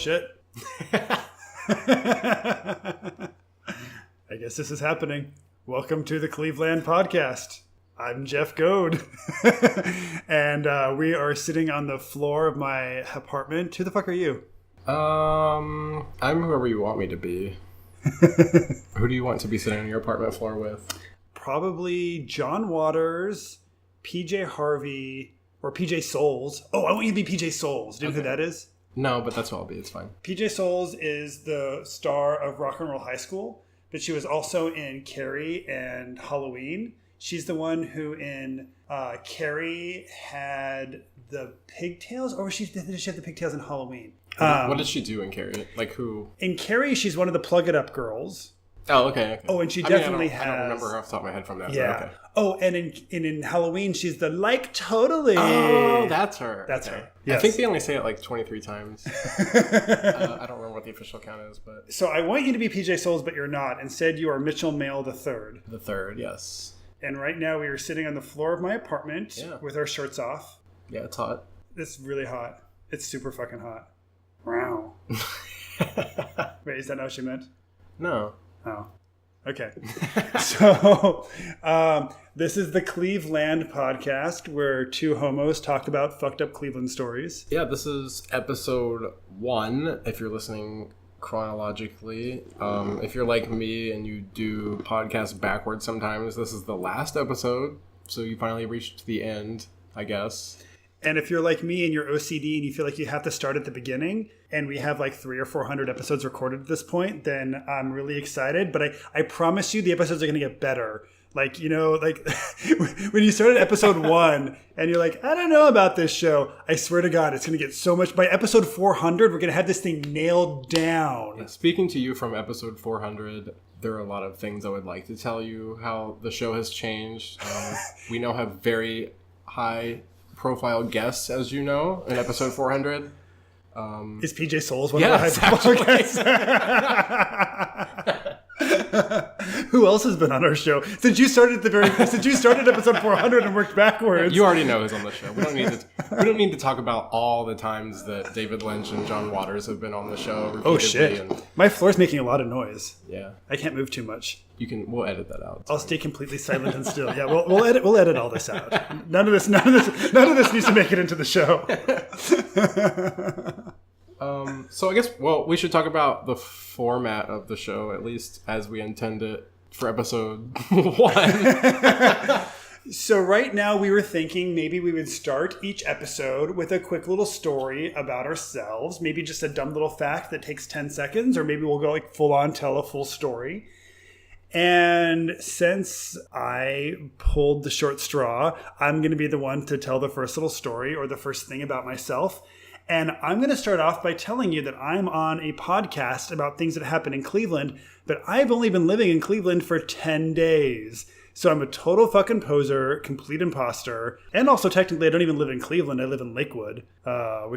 shit. I guess this is happening. Welcome to the Cleveland podcast. I'm Jeff Goad. And we are sitting on the floor of my apartment. Who the fuck are you? I'm whoever you want me to be. Who do you want to be sitting on your apartment floor with? Probably John Waters, PJ Harvey, or PJ Souls. Oh, I want you to be PJ Souls. Do you know who that is? No, but that's what I'll be. It's fine. PJ Souls is the star of Rock and Roll High School, but she was also in Carrie and Halloween. She's the one who in Carrie had the pigtails, or did she have the pigtails in Halloween? What did she do in Carrie? Like who? In Carrie, she's one of the Plug It Up girls. Oh, okay. Oh, and she definitely has... I don't remember her off the top of my head from that. Yeah. Okay. Oh, and in Halloween, she's the like totally. Oh, that's her. That's okay. her. Yes. I think they only say it like 23 times. I don't remember what the official count is, but... So I want you to be PJ Souls, but you're not. Instead, you are Mitchel Male the Third. The Third, yes. And right now, we are sitting on the floor of my apartment with our shirts off. Yeah, it's hot. It's really hot. It's super fucking hot. Wow. Wait, is that not what you meant? No. Oh. Okay. So, this is the Cleveland podcast where two homos talk about fucked up Cleveland stories. Yeah, this is episode 1, if you're listening chronologically. If you're like me and you do podcasts backwards sometimes, this is the last episode. So you finally reached the end, I guess. And if you're like me and you're OCD and you feel like you have to start at the beginning, and we have like 300 or 400 episodes recorded at this point, then I'm really excited. But I promise you the episodes are going to get better. Like, you know, like when you start at episode 1 and you're like, I don't know about this show. I swear to God, it's going to get so much. By episode 400, we're going to have this thing nailed down. Yeah, speaking to you from episode 400, there are a lot of things I would like to tell you how the show has changed. We now have very high profile guests, as you know, in episode 400. Is PJ Souls one of the high profile guests? Who else has been on our show since you started episode 400 and worked backwards? You already know who's on the show. We don't need to talk about all the times that David Lynch and John Waters have been on the show repeatedly. Oh shit! My floor's making a lot of noise. Yeah, I can't move too much. We'll edit that out. I'll stay completely silent and still. Yeah, we'll edit all this out. None of this needs to make it into the show. So I guess, we should talk about the format of the show, at least as we intend it for episode 1. So right now we were thinking maybe we would start each episode with a quick little story about ourselves. Maybe just a dumb little fact that takes 10 seconds, or maybe we'll go like full on tell a full story. And since I pulled the short straw, I'm going to be the one to tell the first little story or the first thing about myself. And I'm going to start off by telling you that I'm on a podcast about things that happen in Cleveland, but I've only been living in Cleveland for 10 days. So I'm a total fucking poser, complete imposter. And also technically I don't even live in Cleveland. I live in Lakewood, but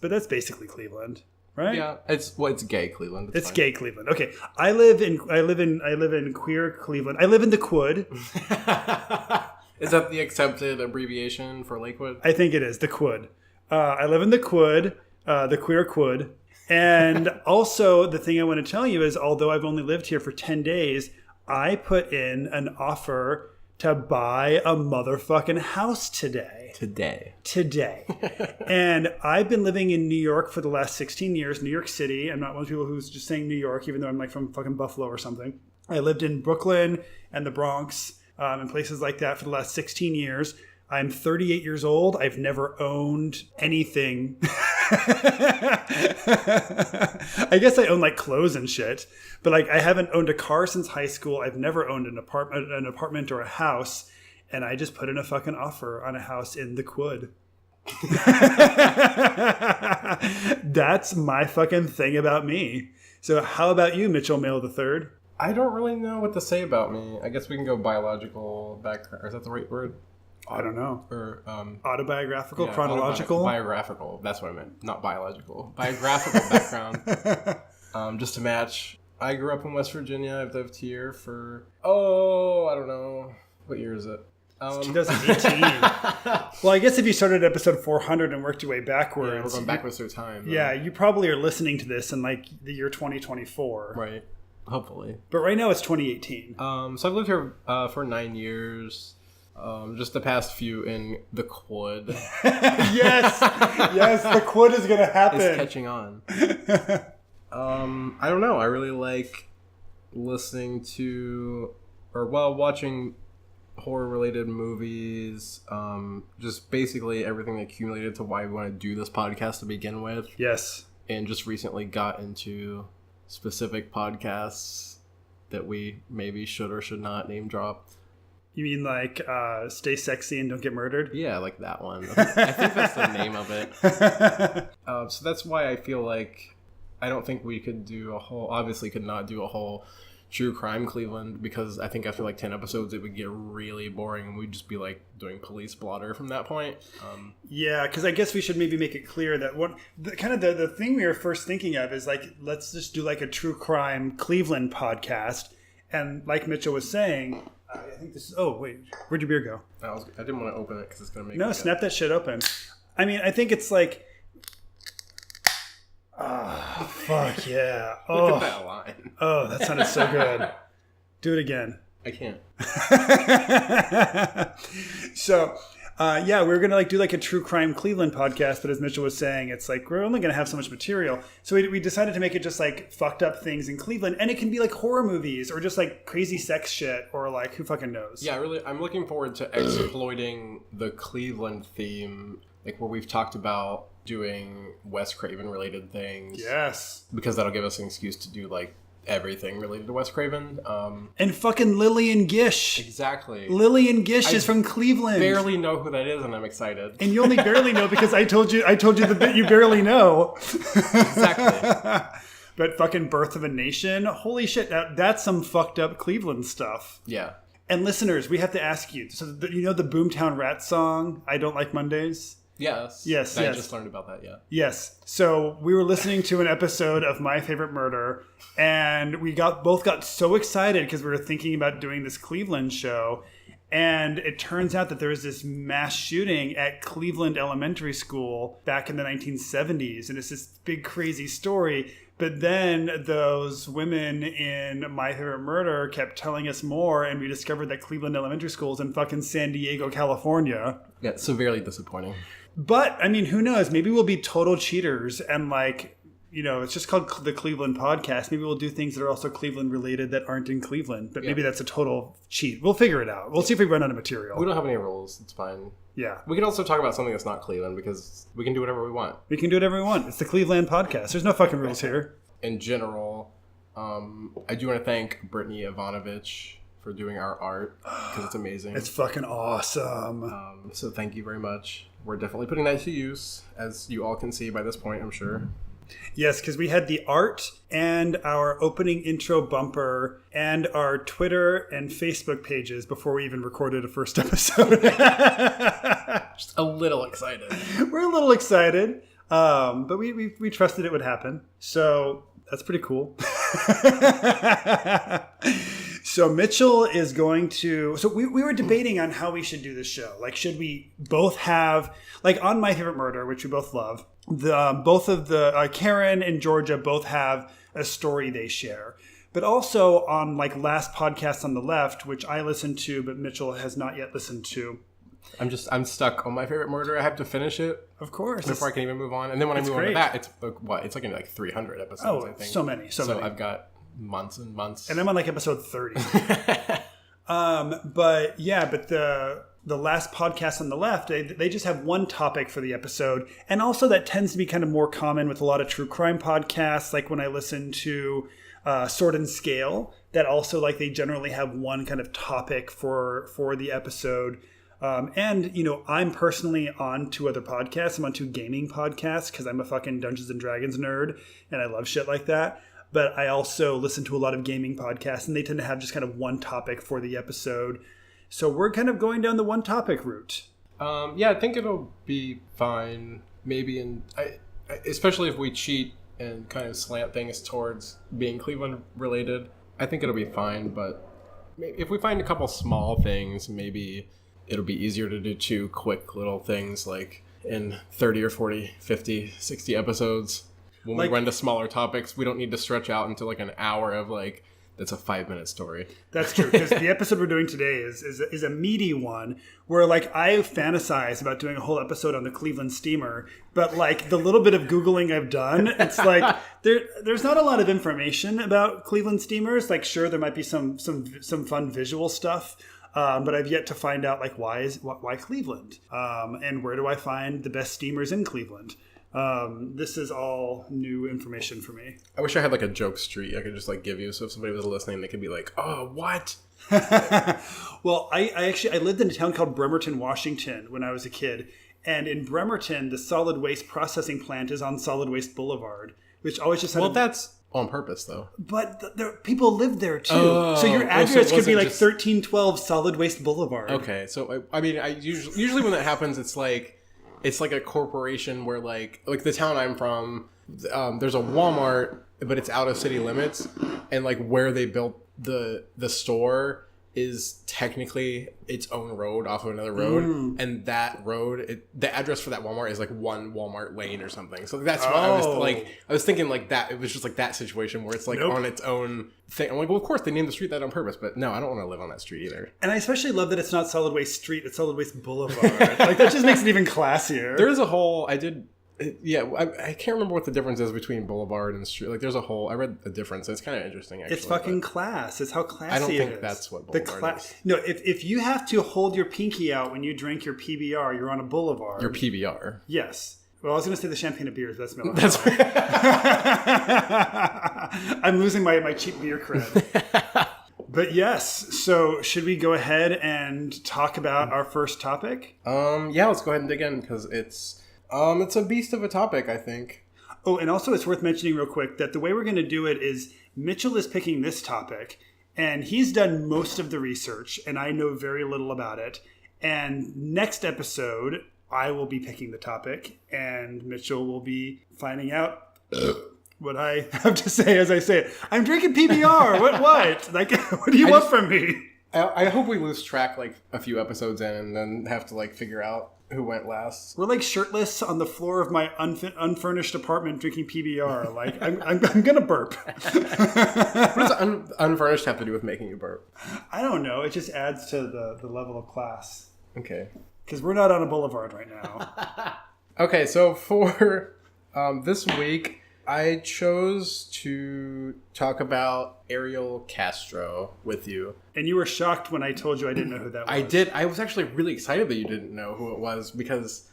that's basically Cleveland, right? Yeah, it's gay Cleveland. It's gay Cleveland. Okay. I live in queer Cleveland. I live in the Quid. Is that the accepted abbreviation for Lakewood? I think it is, the Quid. I live in the Quid, the queer Quid. And also, the thing I want to tell you is, although I've only lived here for 10 days, I put in an offer to buy a motherfucking house today. Today. And I've been living in New York for the last 16 years, New York City. I'm not one of those people who's just saying New York, even though I'm like from fucking Buffalo or something. I lived in Brooklyn and the Bronx and places like that for the last 16 years. I'm 38 years old. I've never owned anything. I guess I own like clothes and shit, but like I haven't owned a car since high school. I've never owned an apartment or a house, and I just put in a fucking offer on a house in the Quid. That's my fucking thing about me. So how about you, Mitchel Male the Third? I don't really know what to say about me. I guess we can go biological background. Is that the right word? I don't know. Or autobiographical, chronological? Biographical. That's what I meant. Not biological. Biographical background. Just to match. I grew up in West Virginia. I've lived here for, I don't know. What year is it? It's 2018. Well, I guess if you started at episode 400 and worked your way backwards. Yeah, we're going backwards through time. Yeah, you probably are listening to this in like the year 2024. Right. Hopefully. But right now it's 2018. So I've lived here for 9 years. Just the past few in the quad. Yes, the quad is gonna happen. It's catching on. I don't know. I really like listening to, watching horror-related movies. Just basically everything that accumulated to why we want to do this podcast to begin with. Yes. And just recently got into specific podcasts that we maybe should or should not name drop. You mean like Stay Sexy and Don't Get Murdered? Yeah, like that one. I think that's the name of it. So that's why I feel like I don't think we could do obviously could not do a whole true crime Cleveland, because I think after like 10 episodes it would get really boring and we'd just be like doing police blotter from that point. Yeah, because I guess we should maybe make it clear that the thing we were first thinking of is like, let's just do like a true crime Cleveland podcast. And like Mitchell was saying, I think this is, oh wait, where'd your beer go? I didn't want to open it because it's going to make No, snap that shit open. I mean, I think it's like, fuck yeah. Look at that line. Oh, that sounded so good. Do it again. I can't. So, we're going to like do like a true crime Cleveland podcast, but as Mitchell was saying, it's like we're only going to have so much material. So we decided to make it just like fucked up things in Cleveland, and it can be like horror movies or just like crazy sex shit or like who fucking knows. Yeah, really, I'm looking forward to exploiting the Cleveland theme, like where we've talked about doing Wes Craven related things. Yes. Because that'll give us an excuse to do like everything related to Wes Craven. And fucking Lillian Gish. Exactly. Lillian Gish is from Cleveland. Barely know who that is, and I'm excited. And you only barely know because I told you the bit you barely know. Exactly. But fucking Birth of a Nation, holy shit, that's some fucked up Cleveland stuff. Yeah. And listeners, we have to ask you. So you know the Boomtown Rats song, I Don't Like Mondays? Yes. I just learned about that, yeah. Yes. So we were listening to an episode of My Favorite Murder, and we both got so excited because we were thinking about doing this Cleveland show. And it turns out that there was this mass shooting at Cleveland Elementary School back in the 1970s. And it's this big, crazy story. But then those women in My Favorite Murder kept telling us more, and we discovered that Cleveland Elementary School is in fucking San Diego, California. Yeah, severely disappointing. But, I mean, who knows? Maybe we'll be total cheaters and, like, you know, it's just called the Cleveland Podcast. Maybe we'll do things that are also Cleveland related that aren't in Cleveland. But maybe that's a total cheat. We'll figure it out. We'll see if we run out of material. We don't have any rules. It's fine. Yeah. We can also talk about something that's not Cleveland because we can do whatever we want. We can do whatever we want. It's the Cleveland Podcast. There's no fucking rules here. In general, I do want to thank Brittany Ivanovich for doing our art because it's amazing. It's fucking awesome. So thank you very much. We're definitely putting that to use, as you all can see by this point, I'm sure. Yes, because we had the art and our opening intro bumper and our Twitter and Facebook pages before we even recorded a first episode. Just a little excited. We're a little excited, but we trusted it would happen. So that's pretty cool. So Mitchell is going to... So we were debating on how we should do this show. Like, should we both have... Like, on My Favorite Murder, which we both love, both of the... Karen and Georgia both have a story they share. But also on, like, Last Podcast on the Left, which I listened to, but Mitchell has not yet listened to. I'm stuck on My Favorite Murder. I have to finish it. Of course. Before I can even move on. And then when I move on to that, it's like, what? It's like in like 300 episodes, I think. So many. So many. I've got months and months. And I'm on like episode 30. But the Last Podcast on the Left, they just have one topic for the episode. And also that tends to be kind of more common with a lot of true crime podcasts. Like when I listen to Sword and Scale, that also like they generally have one kind of topic for the episode. And, you know, I'm personally on 2 other podcasts. I'm on 2 gaming podcasts because I'm a fucking Dungeons and Dragons nerd and I love shit like that. But I also listen to a lot of gaming podcasts and they tend to have just kind of one topic for the episode. So we're kind of going down the one topic route. Yeah, I think it'll be fine. Maybe especially if we cheat and kind of slant things towards being Cleveland related. I think it'll be fine. But if we find a couple small things, maybe it'll be easier to do 2 quick little things like in 30 or 40, 50, 60 episodes. When we run to smaller topics, we don't need to stretch out into like an hour of like, that's a 5-minute story. That's true, because the episode we're doing today is a meaty one where like I fantasize about doing a whole episode on the Cleveland steamer, but like the little bit of Googling I've done, it's like there's not a lot of information about Cleveland steamers. Like sure, there might be some fun visual stuff, but I've yet to find out like why Cleveland, and where do I find the best steamers in Cleveland. This is all new information for me. I wish I had like a joke street I could just like give you, so if somebody was listening, they could be like, "Oh, what?" Well, I lived in a town called Bremerton, Washington when I was a kid, and in Bremerton, the solid waste processing plant is on Solid Waste Boulevard, which always just had. Well, that's on purpose, though. But people live there too, so your address could be like 1312 Solid Waste Boulevard. Okay, so I mean, I usually when that happens, it's like a corporation where like the town I'm from, there's a Walmart, but it's out of city limits, and like where they built the store is technically its own road off of another road, and that road, the address for that Walmart is like one Walmart lane or something. So that's what I was thinking like that. It was just like that situation where it's like on its own thing. I'm like, well, of course they named the street that on purpose, but no, I don't want to live on that street either. And I especially love that it's not Solid Waste Street; it's Solid Waste Boulevard. Like that just makes it even classier. There's a whole I can't remember what the difference is between boulevard and street. Like, there's a whole. I read a difference. It's kind of interesting. Actually, it's fucking class. It's how classy it is. I don't think that's what boulevard is. No, if you have to hold your pinky out when you drink your PBR, you're on a boulevard. Your PBR. Yes. Well, I was going to say the champagne of beers. That's Miller. That's I'm losing my cheap beer cred. But yes, so should we go ahead and talk about our first topic? Yeah, let's go ahead and dig in because it's a beast of a topic, I think. Oh, and also it's worth mentioning real quick that the way we're going to do it is Mitchell is picking this topic, and he's done most of the research, and I know very little about it. And next episode, I will be picking the topic, and Mitchell will be finding out what I have to say as I say it. I'm drinking PBR. What? Like, what do you want from me? I hope we lose track like a few episodes in and then have to like figure out who went last. We're like shirtless on the floor of my unfurnished apartment drinking PBR. Like, I'm going to burp. What does unfurnished have to do with making you burp? I don't know. It just adds to the level of class. Okay. Because we're not on a boulevard right now. Okay, so for this week, I chose to talk about Ariel Castro with you. And you were shocked when I told you I didn't know who that was. I did. I was actually really excited that you didn't know who it was because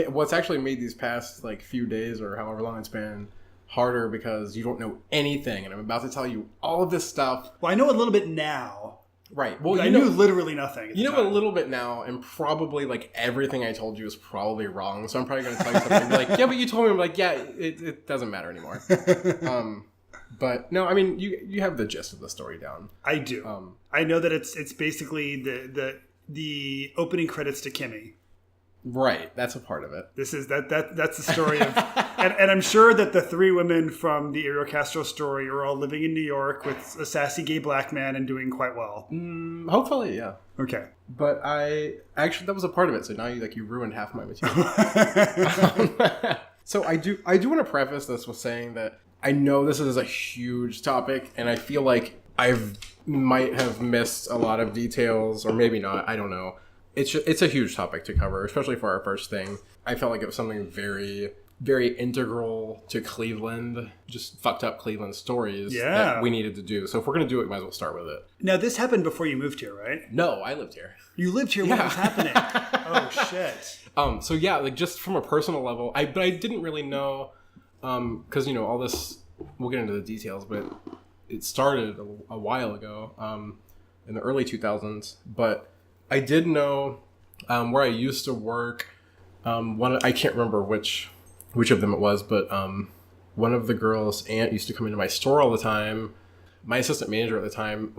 what's actually made these past like few days or however long it's been harder because you don't know anything. And I'm about to tell you all of this stuff. Well, I know a little bit now. Right. Well, I knew literally nothing. You know a little bit now, and probably like everything I told you is probably wrong. So I'm probably going to tell you something like, yeah, but you told me. I'm like, yeah, it doesn't matter anymore. But no, I mean, you have the gist of the story down. I do. I know that it's basically the opening credits to Kimmy. Right, that's a part of it. This is that's the story of, and I'm sure that the 3 women from the Ariel Castro story are all living in New York with a sassy gay black man and doing quite well. Hopefully, yeah. Okay, but that was a part of it. So now you ruined half my material. So I do want to preface this with saying that I know this is a huge topic, and I feel like might have missed a lot of details, or maybe not. I don't know. It's a huge topic to cover, especially for our first thing. I felt like it was something very, very integral to Cleveland, just fucked up Cleveland stories that we needed to do. So if we're going to do it, we might as well start with it. Now, this happened before you moved here, right? No, I lived here. You lived here? Yeah. What was happening? Oh, shit. So yeah, like just from a personal level, but I didn't really know, because, all this, we'll get into the details, but it started a while ago, in the early 2000s, but I did know where I used to work. I can't remember which of them it was, but one of the girls' aunt used to come into my store all the time. My assistant manager at the time,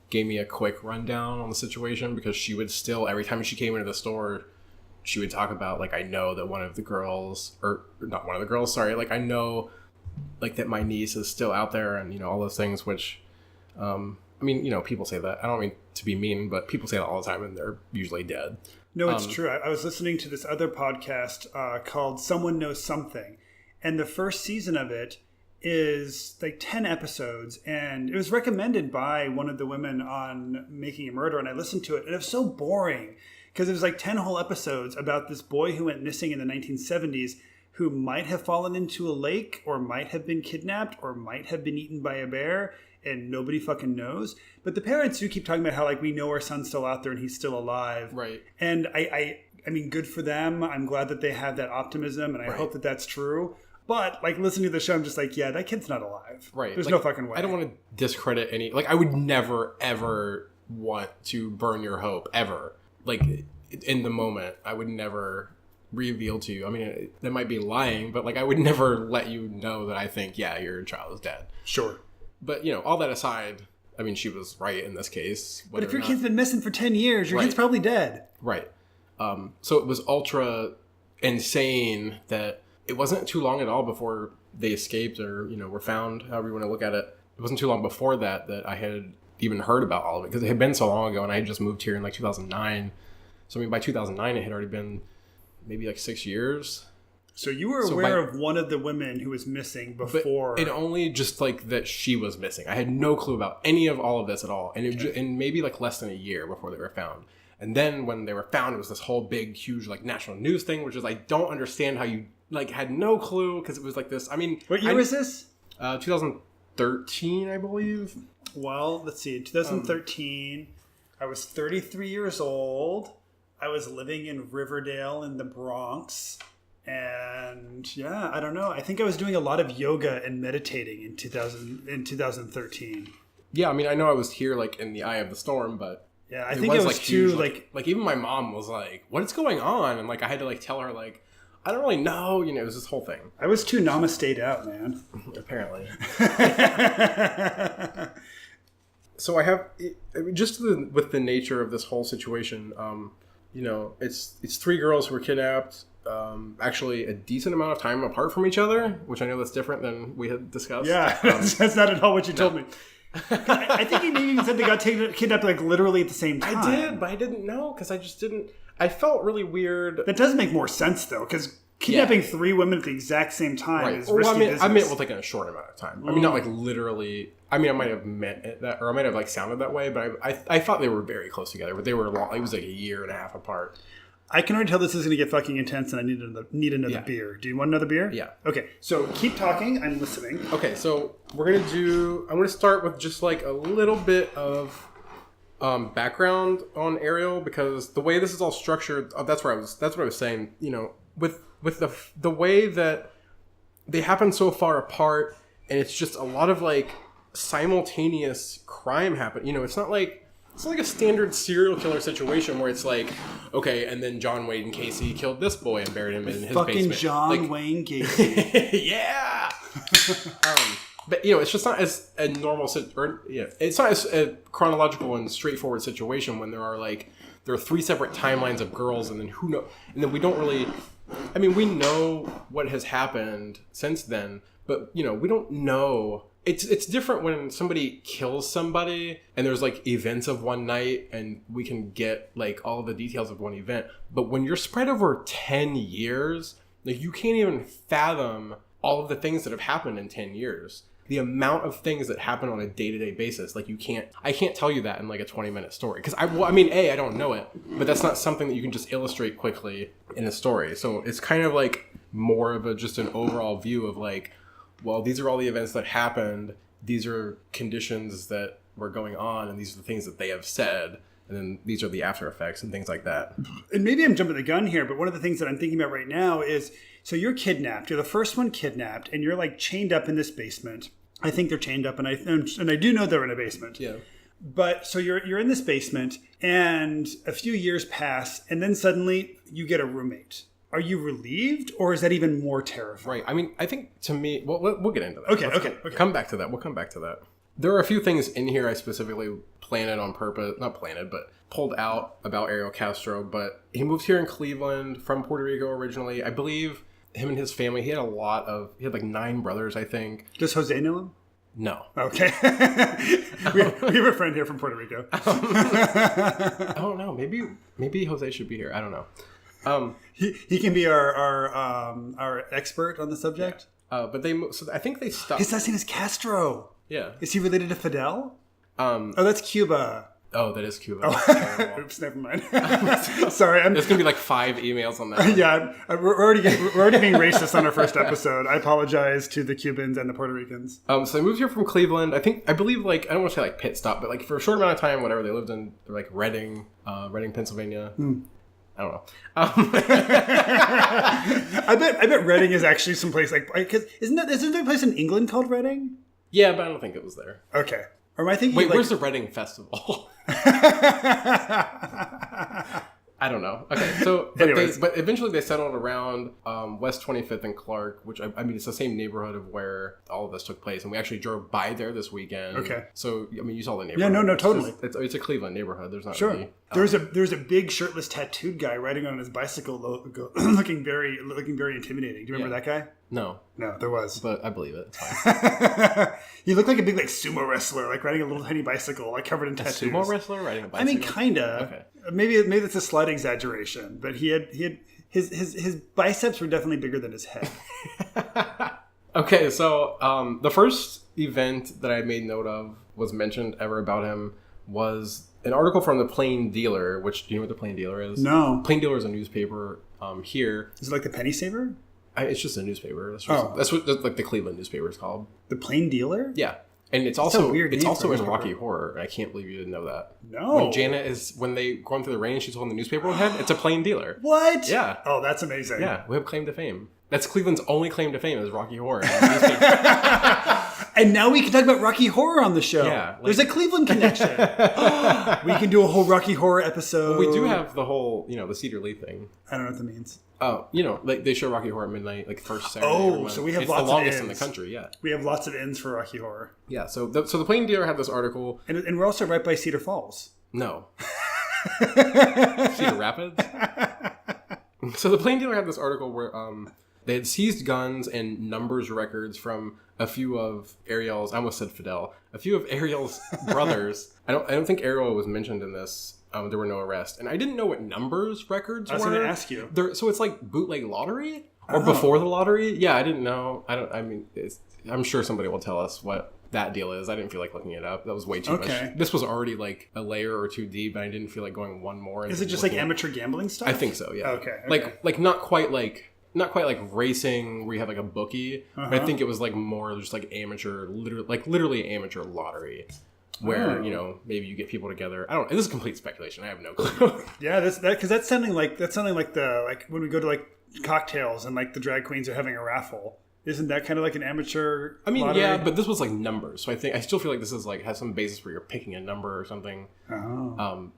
gave me a quick rundown on the situation because she would still, every time she came into the store, she would talk about I know that one of the girls, or not one of the girls, sorry, I know that my niece is still out there and all those things, which I mean, people say that. I don't mean to be mean, but people say that all the time, and they're usually dead. No, it's true. I was listening to this other podcast called Someone Knows Something, and the first season of it is like 10 episodes, and it was recommended by one of the women on Making a Murder, and I listened to it, and it was so boring because it was like 10 whole episodes about this boy who went missing in the 1970s who might have fallen into a lake or might have been kidnapped or might have been eaten by a bear, and nobody fucking knows. But the parents do keep talking about how, like, we know our son's still out there and he's still alive. Right. And I mean, good for them. I'm glad that they have that optimism, and I hope that that's true. But, like, listening to the show, I'm just like, yeah, that kid's not alive. Right. There's like, no fucking way. I don't want to discredit any... Like, I would never, ever want to burn your hope, ever. Like, in the moment, I would never reveal to you. I mean, that might be lying, but, like, I would never let you know that I think, yeah, your child is dead. Sure. But, all that aside, I mean, she was right in this case. But if your kid's been missing for 10 years, your kid's probably dead. Right. So it was ultra insane that it wasn't too long at all before they escaped or, were found, however you want to look at it. It wasn't too long before that I had even heard about all of it because it had been so long ago and I had just moved here in like 2009. So, I mean, by 2009, it had already been maybe like 6 years. So you were aware of one of the women who was missing before. But it only just like that she was missing. I had no clue about any of all of this at all. And and maybe like less than a year before they were found. And then when they were found, it was this whole big, huge like national news thing, which is I don't understand how you like had no clue because it was like this. I mean, what year was this? 2013, I believe. Well, let's see. 2013, I was 33 years old. I was living in Riverdale in the Bronx. And yeah, I don't know. I think I was doing a lot of yoga and meditating in 2013. Yeah, I mean, I know I was here like in the eye of the storm, but yeah, I think it was like, too huge. Like even my mom was like, "What is going on?" And like I had to like tell her like, "I don't really know." It was this whole thing. I was too namaste'd out, man. Apparently. So I have just with the nature of this whole situation. It's 3 girls who were kidnapped. Actually a decent amount of time apart from each other, which I know that's different than we had discussed. Yeah, that's not at all what you told me. I think you maybe even said they got kidnapped like literally at the same time. I did, but I didn't know because I just didn't. I felt really weird. That does make more sense though, because kidnapping 3 women at the exact same time is risky business. I meant like in a short amount of time. I mean, not like literally. I mean, I might have meant it that, or I might have like sounded that way, but I thought they were very close together. But they were long. It was like a year and a half apart. I can already tell this is going to get fucking intense, and I need another beer. Do you want another beer? Yeah. Okay, so keep talking. I'm listening. Okay, so I'm going to start with just like a little bit of background on Ariel, because the way this is all structured, that's what I was saying, with the way that they happen so far apart, and it's just a lot of like simultaneous crime happen. It's not like a standard serial killer situation where it's like, okay, and then John Wayne Casey killed this boy and buried him in his fucking basement. John Wayne Casey. Yeah. But it's just not as a normal, it's not as a chronological and straightforward situation when there are 3 separate timelines of girls, and then who knows, and then we don't really. I mean, we know what has happened since then, but we don't know. It's different when somebody kills somebody and there's like events of one night and we can get like all the details of one event. But when you're spread over 10 years, like you can't even fathom all of the things that have happened in 10 years. The amount of things that happen on a day-to-day basis, like I can't tell you that in like a 20-minute story. Because I don't know it, but that's not something that you can just illustrate quickly in a story. So it's kind of like more of just an overall view of like, well, these are all the events that happened. These are conditions that were going on, and these are the things that they have said. And then these are the after effects and things like that. And maybe I'm jumping the gun here, but one of the things that I'm thinking about right now is, so you're kidnapped. You're the first one kidnapped, and you're like chained up in this basement. I think they're chained up, and I do know they're in a basement. Yeah. But so you're in this basement, and a few years pass, and then suddenly you get a roommate. Are you relieved, or is that even more terrifying? Right. I mean, I think to me, well, we'll get into that. Okay. Come back to that. We'll come back to that. There are a few things in here I specifically planted on purpose, not planted, but pulled out about Ariel Castro. But he moved here in Cleveland from Puerto Rico originally. I believe him and his family, he had like 9 brothers, I think. Does Jose know him? No. Okay. we have a friend here from Puerto Rico. I don't know. Maybe Jose should be here. I don't know. He can be our expert on the subject. But I think they stopped. His last name is Castro. Yeah. Is he related to Fidel? Oh, that's Cuba. Oh, that is Cuba. Oh. Oops, never mind. Sorry, there's gonna be like 5 emails on that. Yeah, we're already being racist on our first episode. I apologize to the Cubans and the Puerto Ricans. So they moved here from Cleveland. I believe like I don't want to say like pit stop, but like for a short amount of time, whatever. They lived in like Reading, Pennsylvania. I don't know. I bet Reading is actually someplace like because isn't there a place in England called Reading? Yeah, but I don't think it was there. Okay. Or am I thinking? Wait, where's the Reading Festival? I don't know. Okay, so but eventually they settled around West 25th and Clark, which I mean it's the same neighborhood of where all of this took place, and we actually drove by there this weekend. Okay, so I mean you saw the neighborhood. Yeah, no, totally. It's a Cleveland neighborhood. There's not sure. Really, there's a big shirtless tattooed guy riding on his bicycle, looking very intimidating. Do you remember that guy? No, there was, but I believe it. It's fine. He looked like a big sumo wrestler, like riding a little tiny bicycle, like covered in tattoos. Sumo wrestler riding a bicycle. I mean, kinda. Okay. Maybe it's a slight exaggeration, but he had his biceps were definitely bigger than his head. Okay, so the first event that I made note of was mentioned ever about him was an article from the Plain Dealer, which do you know what the Plain Dealer is? No. Plain Dealer is a newspaper here. Is it like the Penny Saver? It's just a newspaper. That's what like the Cleveland newspaper is called. The Plain Dealer? Yeah. And it's also in Rocky Horror, and I can't believe you didn't know that. No. When they going through the rain, she's holding the newspaper on her head. It's a Plain Dealer. What? Yeah. Oh, that's amazing. Yeah, we have claim to fame. That's Cleveland's only claim to fame is Rocky Horror. And now we can talk about Rocky Horror on the show. Yeah, there's a Cleveland connection. We can do a whole Rocky Horror episode. Well, we do have the whole, the Cedar Lee thing. I don't know what that means. Oh, like they show Rocky Horror at midnight, like first Saturday. Oh, so we have lots of ends. It's the longest in the country, yeah. We have lots of ends for Rocky Horror. Yeah, so the Plain Dealer had this article. And we're also right by Cedar Falls. No. Cedar Rapids? So the Plain Dealer had this article where they had seized guns and numbers records from a few of Ariel's, I almost said Fidel, a few of Ariel's brothers. I don't think Ariel was mentioned in this. There were no arrests. And I didn't know what numbers records were. I was going to ask you. So it's like bootleg lottery? Or before the lottery? Yeah, I didn't know. I'm sure somebody will tell us what that deal is. I didn't feel like looking it up. That was way too much. This was already like a layer or two deep, and I didn't feel like going one more. Is it just like amateur gambling stuff? I think so, yeah. Okay. Like not quite like racing where you have like a bookie. But I think it was like more just like amateur, literally amateur lottery. Where maybe you get people together. I don't. This is complete speculation. I have no clue. Yeah, because that's sounding like when we go to like cocktails and like the drag queens are having a raffle. Isn't that kind of like an amateur? I mean, lottery? Yeah, but this was like numbers, so I still feel like this is like has some basis where you're picking a number or something. Oh.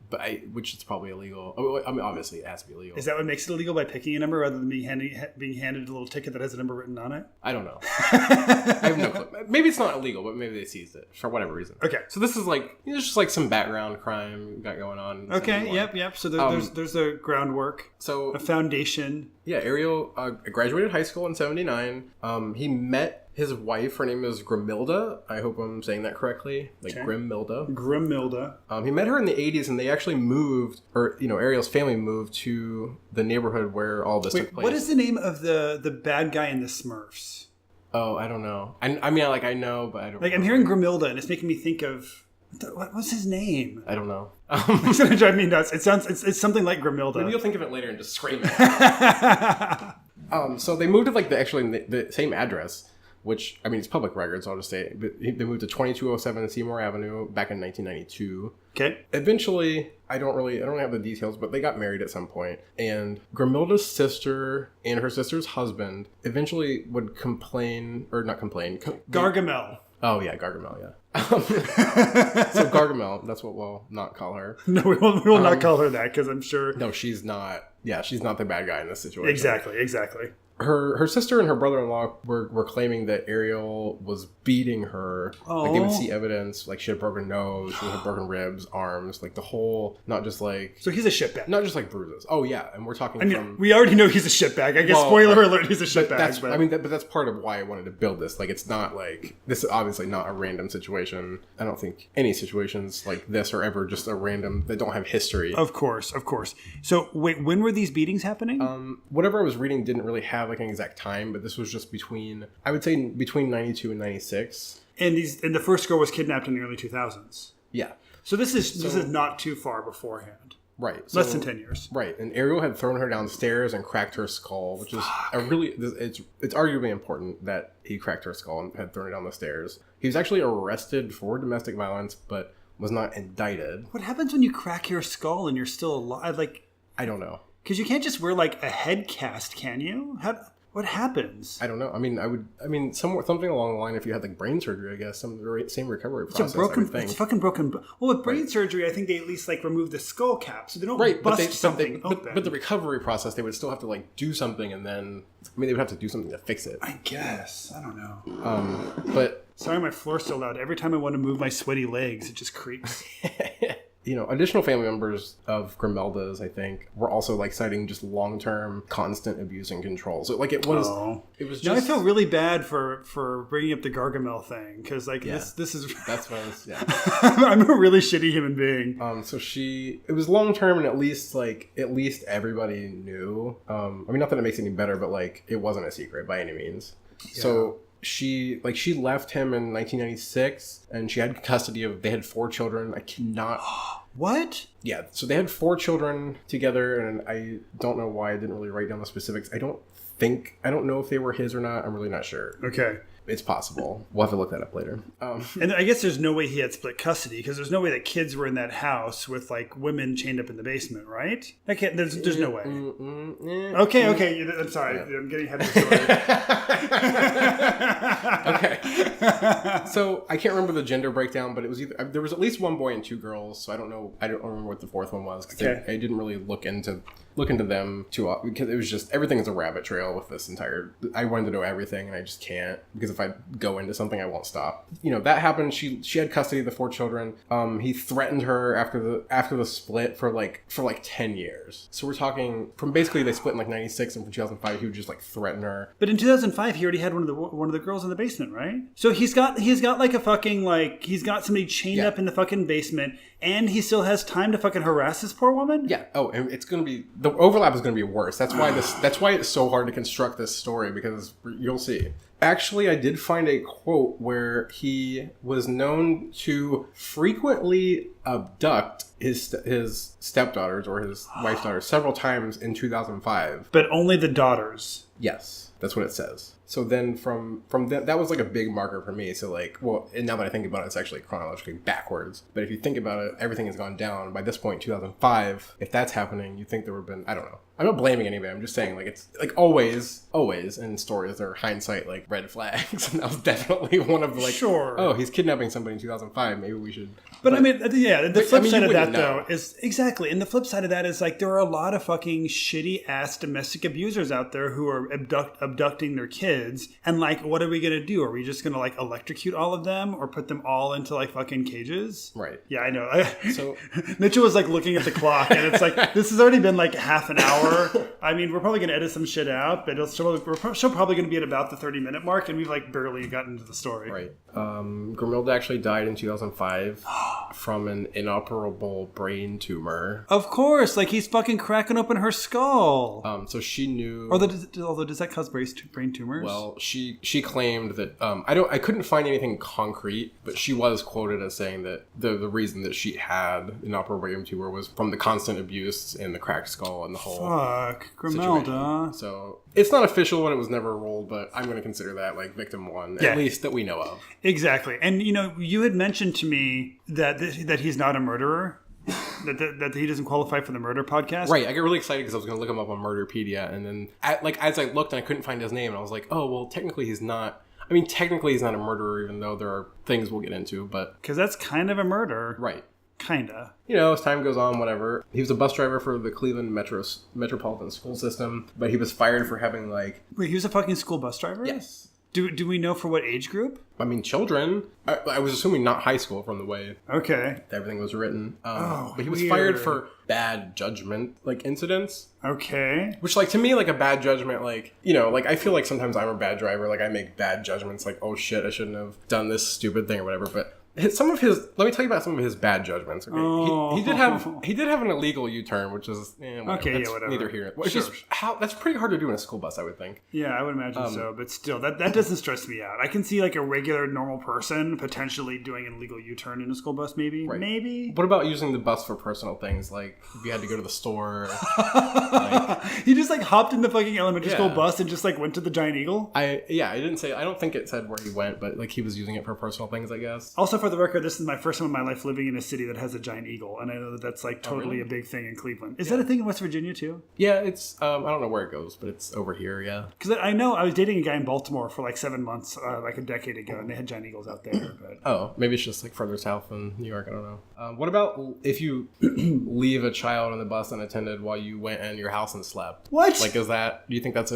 Which is probably illegal. I mean, obviously it has to be illegal. Is that what makes it illegal by picking a number rather than being handed a little ticket that has a number written on it? I don't know. I have no clue. Maybe it's not illegal, but maybe they seized it for whatever reason. Okay. So this is like there's just like some background crime we got going on. Okay. Yep. So there's a groundwork. So a foundation. Yeah, Ariel graduated high school in '79. He met his wife. Her name is Grimilda. I hope I'm saying that correctly. Grimilda. Grimilda. He met her in the '80s, and they actually moved, or Ariel's family moved to the neighborhood where all this took place. What is the name of the bad guy in the Smurfs? Oh, I don't know. I mean, I know, but I don't. I'm hearing Grimilda, and it's making me think of. What's his name? I don't know. It's gonna drive me nuts. It's something like Grimilda. Maybe you'll think of it later and just scream it. So they moved to the same address, which I mean it's public record, so I'll just say it. They moved to 2207 Seymour Avenue back in 1992. Okay. Eventually, I don't have the details, but they got married at some point, and Grimilda's sister and her sister's husband eventually would Gargamel. Oh, yeah, Gargamel, yeah. So Gargamel, that's what we'll not call her. No, we will not call her that, because I'm sure... No, she's not... Yeah, she's not the bad guy in this situation. Exactly. her sister and her brother-in-law were claiming that Ariel was beating her. Oh. Like, they would see evidence, like, she had a broken nose, she had broken ribs, arms, like, the whole, not just, like... So he's a shitbag. Not just, like, bruises. Oh, yeah, and we're talking we already know he's a shitbag. I guess, spoiler alert, he's a shitbag. But that's part of why I wanted to build this. Like, it's not, like... This is obviously not a random situation. I don't think any situations like this are ever just a random... They don't have history. Of course. So, wait, when were these beatings happening? Whatever I was reading didn't really have, like, an exact time, but this was just between... I would say between 92 and 96. And the first girl was kidnapped in the early 2000s. Yeah. So this is not too far beforehand. Right. Less than 10 years. Right. And Ariel had thrown her downstairs and cracked her skull, which is it's arguably important that he cracked her skull and had thrown her down the stairs. He was actually arrested for domestic violence, but was not indicted. What happens when you crack your skull and you're still alive? Like, I don't know. Because you can't just wear, like, a head cast, can you? What happens? I don't know. I mean, something along the line. If you had like brain surgery, I guess same recovery process. It's fucking broken. Well, with brain surgery, I think they at least like remove the skull cap, so they don't bust something open. But the recovery process, they would still have to like do something, and then they would have to do something to fix it. I guess I don't know. But sorry, my floor's so loud. Every time I want to move my sweaty legs, it just creaks. Additional family members of Grimelda's, I think, were also like citing just long-term constant abuse and control. So like it was just... Now I feel really bad for bringing up the Gargamel thing because like this is that's what I was I'm a really shitty human being. So it was long-term and at least everybody knew. I mean, not that it makes it any better, but like it wasn't a secret by any means. Yeah. So she left him in 1996 and she had custody of, they had 4 children. I cannot... What? Yeah, so they had 4 children together, and I don't know why I didn't really write down the specifics. I don't know if they were his or not. I'm really not sure. Okay. It's possible. We'll have to look that up later. And I guess there's no way he had split custody because there's no way that kids were in that house with like women chained up in the basement, right? There's no way. Okay. I'm sorry. Yeah. I'm getting ahead of the story. Okay. So I can't remember the gender breakdown, but it was there was at least 1 boy and 2 girls. So I don't remember what the 4th one was because I didn't really look into them too often because it was just everything is a rabbit trail with this entire. I wanted to know everything and I just can't because if I go into something I won't stop. That happened. She had custody of the 4 children. He threatened her after the split for 10 years. So we're talking from basically they split in like 96 and from 2005 he would just like threaten her. But in 2005 he already had one of the girls in the basement, right? So he's got like a fucking like he's got somebody chained up in the fucking basement and he still has time to fucking harass this poor woman? Yeah. Oh, and it's going to be the overlap is going to be worse. That's why it's so hard to construct this story because you'll see. Actually, I did find a quote where he was known to frequently abduct his stepdaughters or his wife's daughters several times in 2005. But only the daughters. Yes, that's what it says. So then from that was like a big marker for me. So like, well, and now that I think about it, it's actually chronologically backwards. But if you think about it, everything has gone down. By this point, 2005, if that's happening, you think there would have been, I don't know. I'm not blaming anybody. I'm just saying like it's like always in stories there are hindsight like red flags. And that was definitely one of like, sure. Oh, he's kidnapping somebody in 2005. Maybe we should. But I mean, the flip side of that though is exactly, and the flip side of that is like there are a lot of fucking shitty ass domestic abusers out there who are abducting their kids, and like, what are we gonna do? Are we just gonna like electrocute all of them or put them all into like fucking cages? Right. Yeah, I know. So Mitchel was like looking at the clock, and it's like this has already been like half an hour. I mean, we're probably gonna edit some shit out, but we're probably gonna be at about the 30-minute mark, and we've like barely gotten into the story. Right. Grimelda actually died in 2005 from an inoperable brain tumor. Of course, like he's fucking cracking open her skull. So she knew. Although does that cause brain tumors? Well, she claimed that I couldn't find anything concrete, but she was quoted as saying that the reason that she had an inoperable brain tumor was from the constant abuse and the cracked skull and the whole. Fuck, Grimelda. So it's not official and it was never rolled, but I'm going to consider that like victim 1, at least that we know of. Exactly. And you had mentioned to me that he's not a murderer. That he doesn't qualify for the murder podcast. Right. I got really excited because I was going to look him up on Murderpedia, and then as I looked and I couldn't find his name, and I was like, oh well, technically he's not. I mean, technically he's not a murderer, even though there are things we'll get into, but because that's kind of a murder, right? Kinda. You know, as time goes on, whatever. He was a bus driver for the Cleveland Metropolitan School System, but he was fired for having, like... Wait, he was a fucking school bus driver? Yes. Do we know for what age group? I mean, children. I was assuming not high school from the way everything was written. But he was fired for bad judgment, like, incidents. Okay. Which, like, to me, like, a bad judgment, like, you know, like, I feel like sometimes I'm a bad driver. Like, I make bad judgments, like, oh, shit, I shouldn't have done this stupid thing or whatever. But let me tell you about some of his bad judgments. Okay? Oh. He did have an illegal U-turn, which is whatever. Neither here. Which is that's pretty hard to do in a school bus, I would think. Yeah, I would imagine so. But still, that doesn't stress me out. I can see like a regular, normal person potentially doing an illegal U-turn in a school bus. Maybe, maybe. What about using the bus for personal things, like if you had to go to the store? He just like hopped in the fucking elementary school bus and just like went to the Giant Eagle. I didn't say. I don't think it said where he went, but like he was using it for personal things, I guess. Also, for the record, this is my first time in my life living in a city that has a giant eagle, and I know that that's like totally a big thing in Cleveland. Is that a thing in West Virginia too? Yeah, it's I don't know where it goes, but it's over here. Yeah, because I know I was dating a guy in Baltimore for like 7 months, like a decade ago, and they had giant eagles out there. But... maybe it's just like further south than New York. I don't know. What about if you leave a child on the bus unattended while you went in your house and slept? What? Like, do you think that's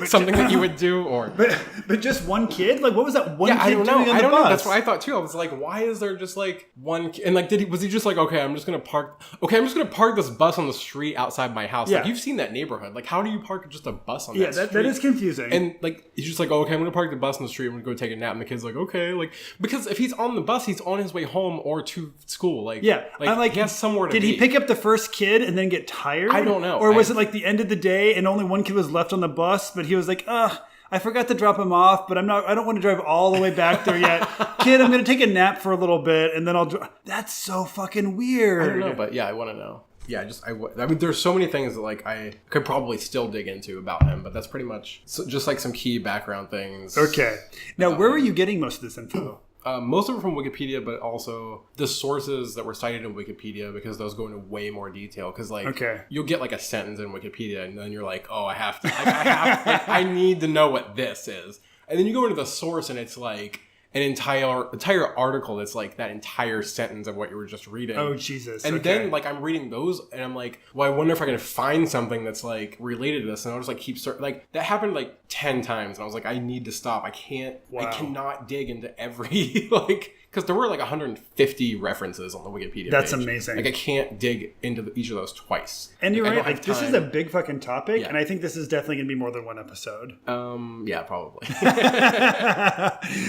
something that you would do, or but just one kid? Like, what was that one kid doing on the bus? I don't know. That's what I thought too. I was like, why is there just like one kid? And like, was he just like, okay, I'm just gonna park this bus on the street outside my house? Yeah. Like, you've seen that neighborhood. Like, how do you park just a bus on that street? Yeah, that is confusing. And like, he's just like, oh, okay, I'm gonna park the bus on the street. I'm gonna go take a nap. And the kid's like, okay, like, because if he's on the bus, he's on his way home or to school. Like, yeah, I'm like, he has somewhere to be. Did he pick up the first kid and then get tired? I don't know. Or was it like the end of the day and only one kid was left on the bus, but he was like, I forgot to drop him off, but I don't want to drive all the way back there yet. Kid, I'm going to take a nap for a little bit and then That's so fucking weird. I don't know, but yeah, I want to know. Yeah, I mean, there's so many things that like I could probably still dig into about him, but that's pretty much just like some key background things. Okay. Now, where were you getting most of this info? Most of it from Wikipedia, but also the sources that were cited in Wikipedia, because those go into way more detail. Because like, you'll get like a sentence in Wikipedia, and then you're like, oh, I need to know what this is. And then you go into the source, and it's like an entire article that's like that entire sentence of what you were just reading. Oh, Jesus. And then like I'm reading those and I'm like, well, I wonder if I can find something that's like related to this. And I'll just like keep like that happened like 10 times. And I was like, I need to stop. I cannot dig into every like, because there were like 150 references on the Wikipedia That's page. amazing. Like I can't dig into each of those twice. And you're right. Like this is a big fucking topic, and I think this is definitely going to be more than one episode. Yeah, probably.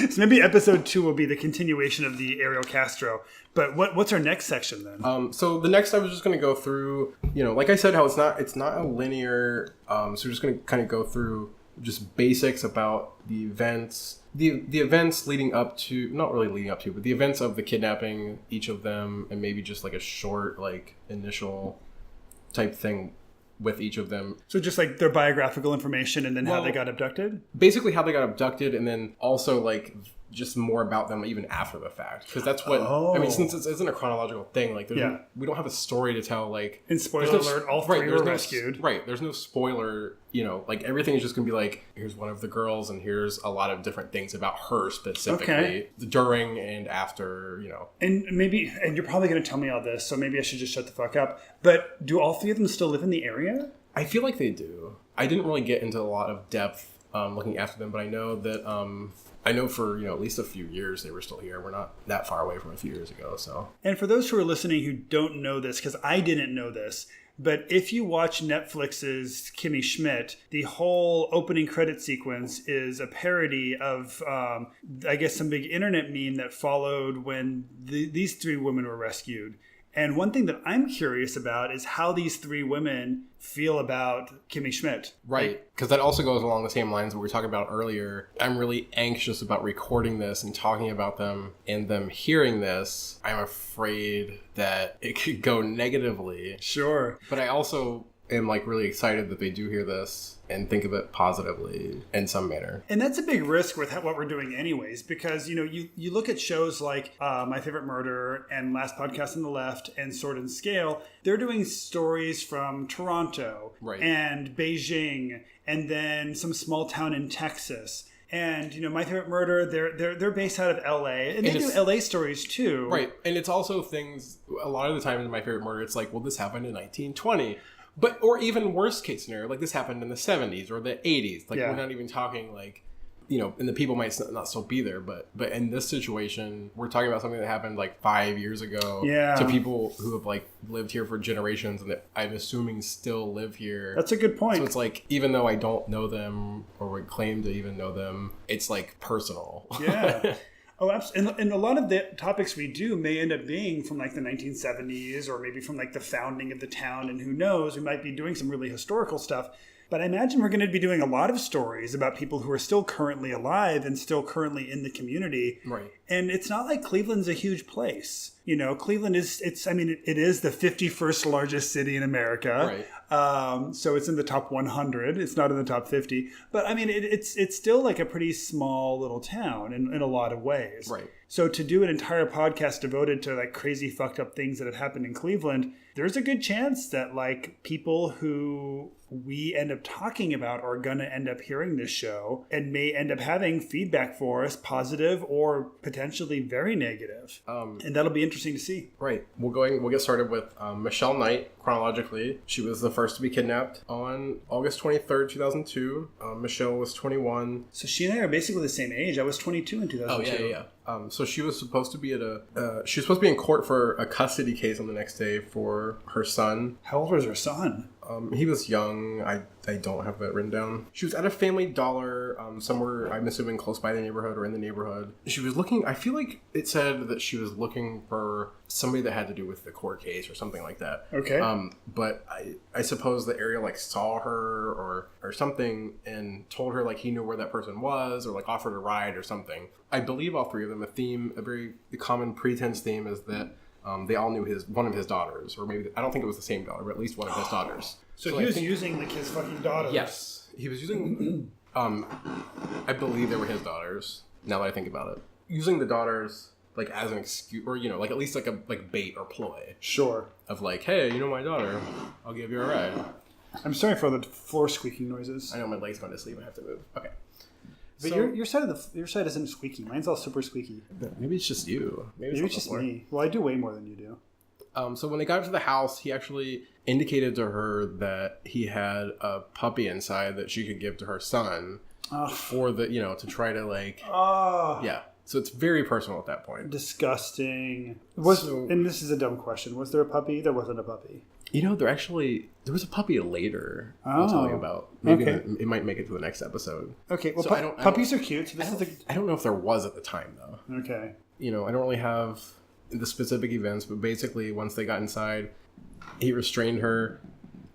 So maybe episode 2 will be the continuation of the Ariel Castro. But what's our next section then? So the next I was just going to go through, you know, like I said, how it's not a linear. So we're just going to kind of go through just basics about the events. The events leading up to, not really leading up to, but the events of the kidnapping, each of them, and maybe just like a short, like, initial type thing with each of them. So just like their biographical information and then how they got abducted? Basically how they got abducted, and then also like just more about them even after the fact. Because that's what, I mean, since it isn't a chronological thing, like we don't have a story to tell, like... And spoiler alert, all three were rescued. Right, there's no spoiler, you know, like everything is just going to be like, here's one of the girls and here's a lot of different things about her specifically during and after, you know. And you're probably going to tell me all this, so maybe I should just shut the fuck up. But do all three of them still live in the area? I feel like they do. I didn't really get into a lot of depth looking after them, but I know that... I know for, you know, at least a few years they were still here. We're not that far away from a few years ago, so. And for those who are listening who don't know this, because I didn't know this, but if you watch Netflix's Kimmy Schmidt, the whole opening credit sequence is a parody of, I guess, some big internet meme that followed when these three women were rescued. And one thing that I'm curious about is how these three women feel about Kimmy Schmidt. Right. Because that also goes along the same lines that we were talking about earlier. I'm really anxious about recording this and talking about them and them hearing this. I'm afraid that it could go negatively. Sure. But I also am like really excited that they do hear this and think of it positively in some manner. And that's a big risk with what we're doing anyways, because, you know, you look at shows like My Favorite Murder and Last Podcast on the Left and Sword and Scale. They're doing stories from Toronto and Beijing and then some small town in Texas. And, My Favorite Murder, they're based out of LA. And they do LA stories too. Right. And it's also things, a lot of the time in My Favorite Murder, it's like, well, this happened in 1920. But, or even worst case scenario, like this happened in the 70s or the 80s. Like, we're not even talking like, and the people might not still be there, but in this situation, we're talking about something that happened like 5 years ago to people who have like lived here for generations and that I'm assuming still live here. That's a good point. So it's like, even though I don't know them or would claim to even know them, it's like personal. Yeah. Oh, absolutely. And a lot of the topics we do may end up being from like the 1970s or maybe from like the founding of the town. And who knows, we might be doing some really historical stuff. But I imagine we're going to be doing a lot of stories about people who are still currently alive and still currently in the community. Right. And it's not like Cleveland's a huge place. Cleveland is, it is the 51st largest city in America. Right. So it's in the top 100. It's not in the top 50. But it's still like a pretty small little town in a lot of ways. Right. So to do an entire podcast devoted to like crazy fucked up things that have happened in Cleveland, there's a good chance that like people who we end up talking about are going to end up hearing this show and may end up having feedback for us, positive or potentially very negative. And that'll be interesting to see. Right. We'll get started with Michelle Knight, chronologically. She was the first to be kidnapped on August 23rd, 2002. Michelle was 21. So she and I are basically the same age. I was 22 in 2002. Oh, yeah. So she was supposed to be in court for a custody case on the next day for her son. How old was her son? He was young. I don't have that written down. She was at a Family Dollar somewhere, I'm assuming close by the neighborhood or in the neighborhood. She was looking, I feel like it said that she was looking for somebody that had to do with the court case or something like that. Okay. But I suppose that Ariel like saw her or something and told her like he knew where that person was or like offered a ride or something. I believe all three of them, a very common pretense theme is that they all knew one of his daughters, or maybe I don't think it was the same daughter, but at least one of his daughters. So he was using like his fucking daughters. Yes, he was using. I believe they were his daughters. Now that I think about it, using the daughters like as an excuse, or like at least like a bait or ploy. Sure. Of like, hey, my daughter, I'll give you a ride. I'm sorry for the floor squeaking noises. I know my leg's going to sleep. I have to move. Okay. But so, your side isn't squeaky. Mine's all super squeaky. Maybe it's just you. Maybe it's just me. Well, I do way more than you do. So when they got to the house, he actually indicated to her that he had a puppy inside that she could give to her son for the, to try to like, yeah. So it's very personal at that point. Disgusting. And this is a dumb question. Was there a puppy? There wasn't a puppy. There was a puppy later. I'll tell you about. Maybe it might make it to the next episode. Okay. Well, so puppies are cute. So I don't know if there was at the time though. Okay. I don't really have the specific events, but basically once they got inside, he restrained her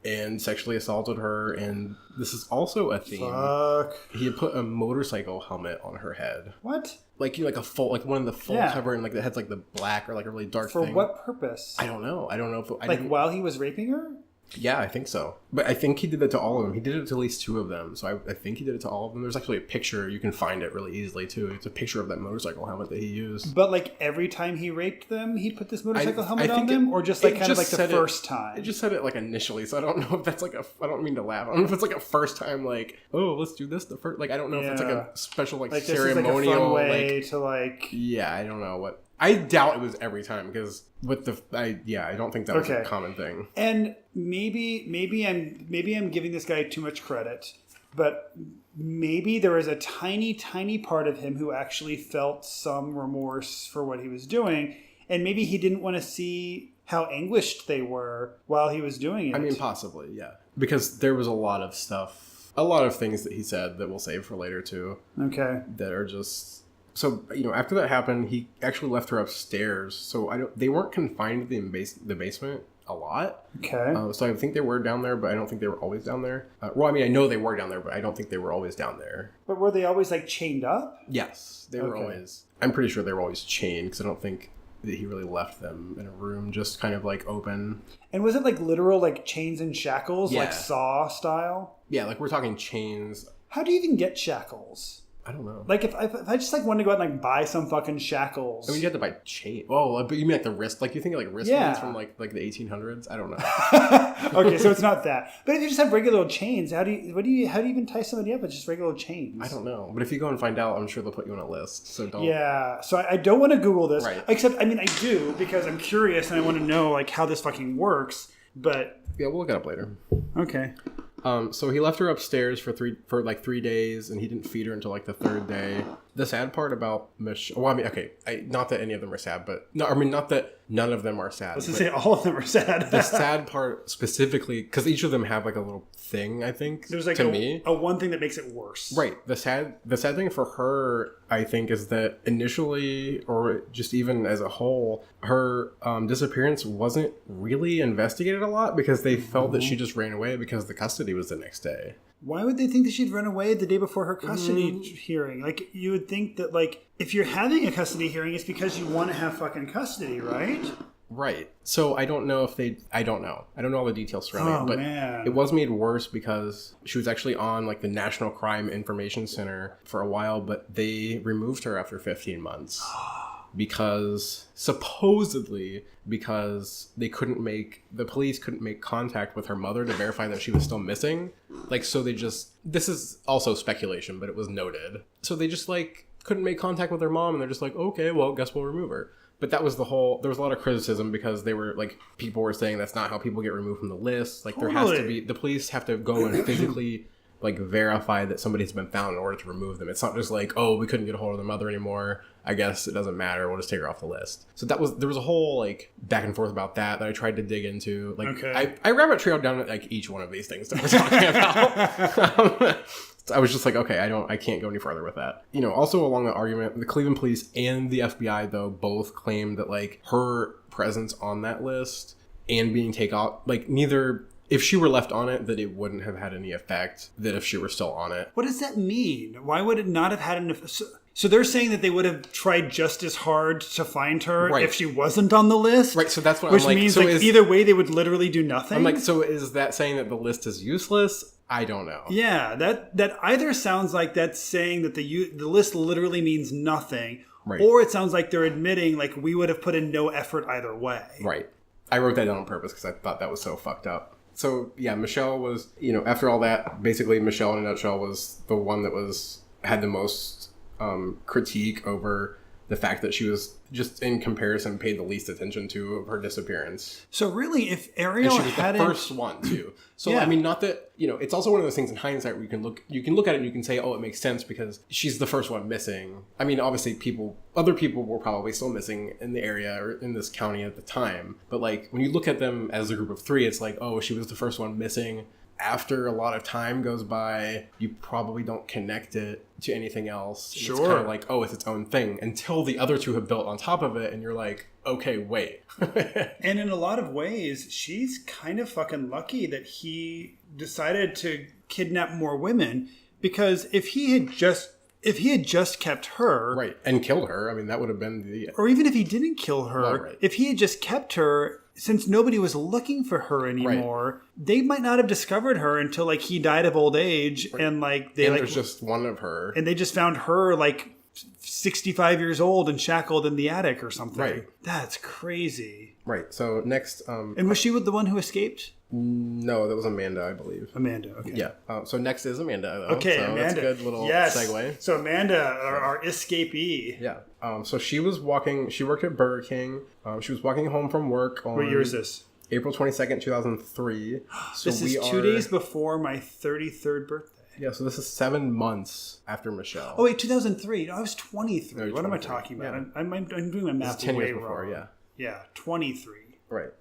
and sexually assaulted her, and this is also a theme. Fuck. He had put a motorcycle helmet on her head. What? Like like a full, like one of the full cover, and like the head's like the black or like a really dark thing. For what purpose? I don't know. I don't know if while he was raping her. Yeah, I think so. But I think he did that to all of them. He did it to at least two of them. So I think he did it to all of them. There's actually a picture. You can find it really easily, too. It's a picture of that motorcycle helmet that he used. But, like, every time he raped them, he put this motorcycle helmet on them? Or just, like, kind of like the first time? It just said it, like, initially. So I don't know if that's, like, I don't mean to laugh. I don't know if it's, like, a first time, like, oh, let's do this the first... Like, I don't know if it's, like, a special, like ceremonial... This is, like, a fun way to, like... Yeah, I don't know what... I doubt it was every time because with I don't think that was a common thing. And maybe I'm giving this guy too much credit, but maybe there was a tiny part of him who actually felt some remorse for what he was doing, and maybe he didn't want to see how anguished they were while he was doing it. I mean, possibly, yeah, because there was a lot of things that he said that we'll save for later too. Okay, that are just. So, after that happened, he actually left her upstairs. So they weren't confined to the basement a lot. Okay. So I think they were down there, but I don't think they were always down there. I know they were down there, but I don't think they were always down there. But were they always, like, chained up? Yes. They were always... I'm pretty sure they were always chained, because I don't think that he really left them in a room just kind of, like, open. And was it, like, literal, like, chains and shackles? Yeah. Like Saw style? Yeah, like, we're talking chains. How do you even get shackles? I don't know. Like if I just like wanted to go out and like buy some fucking shackles. I mean, you have to buy chain. Oh, but you mean like the wrist? Like you think of like wristbands from like the 1800s? I don't know. Okay, so it's not that. But if you just have regular old chains, how do you even tie somebody up with just regular old chains? I don't know. But if you go and find out, I'm sure they'll put you on a list. So don't. Yeah. So I don't want to Google this. Right. Except, I mean, I do because I'm curious and I want to know like how this fucking works. But yeah, we'll look it up later. Okay. So he left her upstairs for like 3 days, and he didn't feed her until like the 3rd day. The sad part about Mitchel, well, I mean, okay, not that any of them are sad, but no, I mean, not that none of them are sad. I was gonna say all of them are sad. The sad part specifically, because each of them have like a little thing. I think there's like a one thing that makes it worse. Right. The sad thing for her, I think, is that initially, or just even as a whole, her disappearance wasn't really investigated a lot because they felt that she just ran away because the custody was the next day. Why would they think that she'd run away the day before her custody hearing? Like, you would think that, like, if you're having a custody hearing, it's because you want to have fucking custody, right? Right. So I don't know if I don't know. I don't know all the details surrounding it, but man. It was made worse because she was actually on, like, the National Crime Information Center for a while, but they removed her after 15 months. Supposedly because the police couldn't make contact with her mother to verify that she was still missing. Like, so this is also speculation, but it was noted. So they just like couldn't make contact with her mom, and they're just like, okay, well, guess we'll remove her. But that was there was a lot of criticism because they were like, people were saying that's not how people get removed from the list. Like There has to be, the police have to go and physically like verify that somebody's been found in order to remove them. It's not just like, oh, we couldn't get a hold of their mother anymore, I guess it doesn't matter, we'll just take her off the list. So there was a whole like back and forth about that I tried to dig into. Like, okay. I rabbit trailed down like each one of these things that we're talking about. I was just like, okay, I can't go any further with that. You know, also along the argument, the Cleveland police and the FBI though both claimed that like her presence on that list and being taken off, like neither. If she were left on it, that it wouldn't have had any effect that if she were still on it. What does that mean? Why would it not have had an effect? So they're saying that they would have tried just as hard to find her if she wasn't on the list? Right, so that's what Which I'm like. Which means so like either way they would literally do nothing? I'm like, so is that saying that the list is useless? I don't know. Yeah, that either sounds like that's saying that the list literally means nothing, right. Or it sounds like they're admitting like we would have put in no effort either way. Right. I wrote that down on purpose because I thought that was so fucked up. So, yeah, Michelle was, you know, after all that, basically Michelle in a nutshell was the one that had the most critique over the fact that she was just in comparison paid the least attention to her disappearance. So really, if Ariel and she was the first one too. So yeah. I mean, not that, you know, it's also one of those things in hindsight where you can look at it and you can say, oh, it makes sense because she's the first one missing. I mean, obviously other people were probably still missing in the area or in this county at the time. But like when you look at them as a group of 3, it's like, oh, she was the first one missing. After a lot of time goes by, you probably don't connect it to anything else. Sure. It's kind of like, oh, it's its own thing until the other 2 have built on top of it. And you're like, okay, wait. And in a lot of ways, she's kind of fucking lucky that he decided to kidnap more women, because if he had just kept her, right, and killed her, I mean, that would have been the... Or even if he didn't kill her, well, right. If he had just kept her, since nobody was looking for her anymore, right. They might not have discovered her until like he died of old age, right. And like they and like, there's just one of her, and they just found her like 65 years old and shackled in the attic or something. Right, that's crazy. Right. So next, and was she with the one who escaped? No, that was Amanda, I believe. Amanda, okay. Yeah. So next is Amanda, though. Okay, so Amanda. That's a good little segue. So Amanda, our escapee. Yeah. So she worked at Burger King. She was walking home from work on... What year is this? April 22nd, 2003. So this is 2 days before my 33rd birthday. Yeah, so this is 7 months after Michelle. Oh, wait, 2003. No, I was 23. No, what am I talking about? Yeah. I'm doing my math 10 way years before, wrong. yeah. Yeah, 23. Right.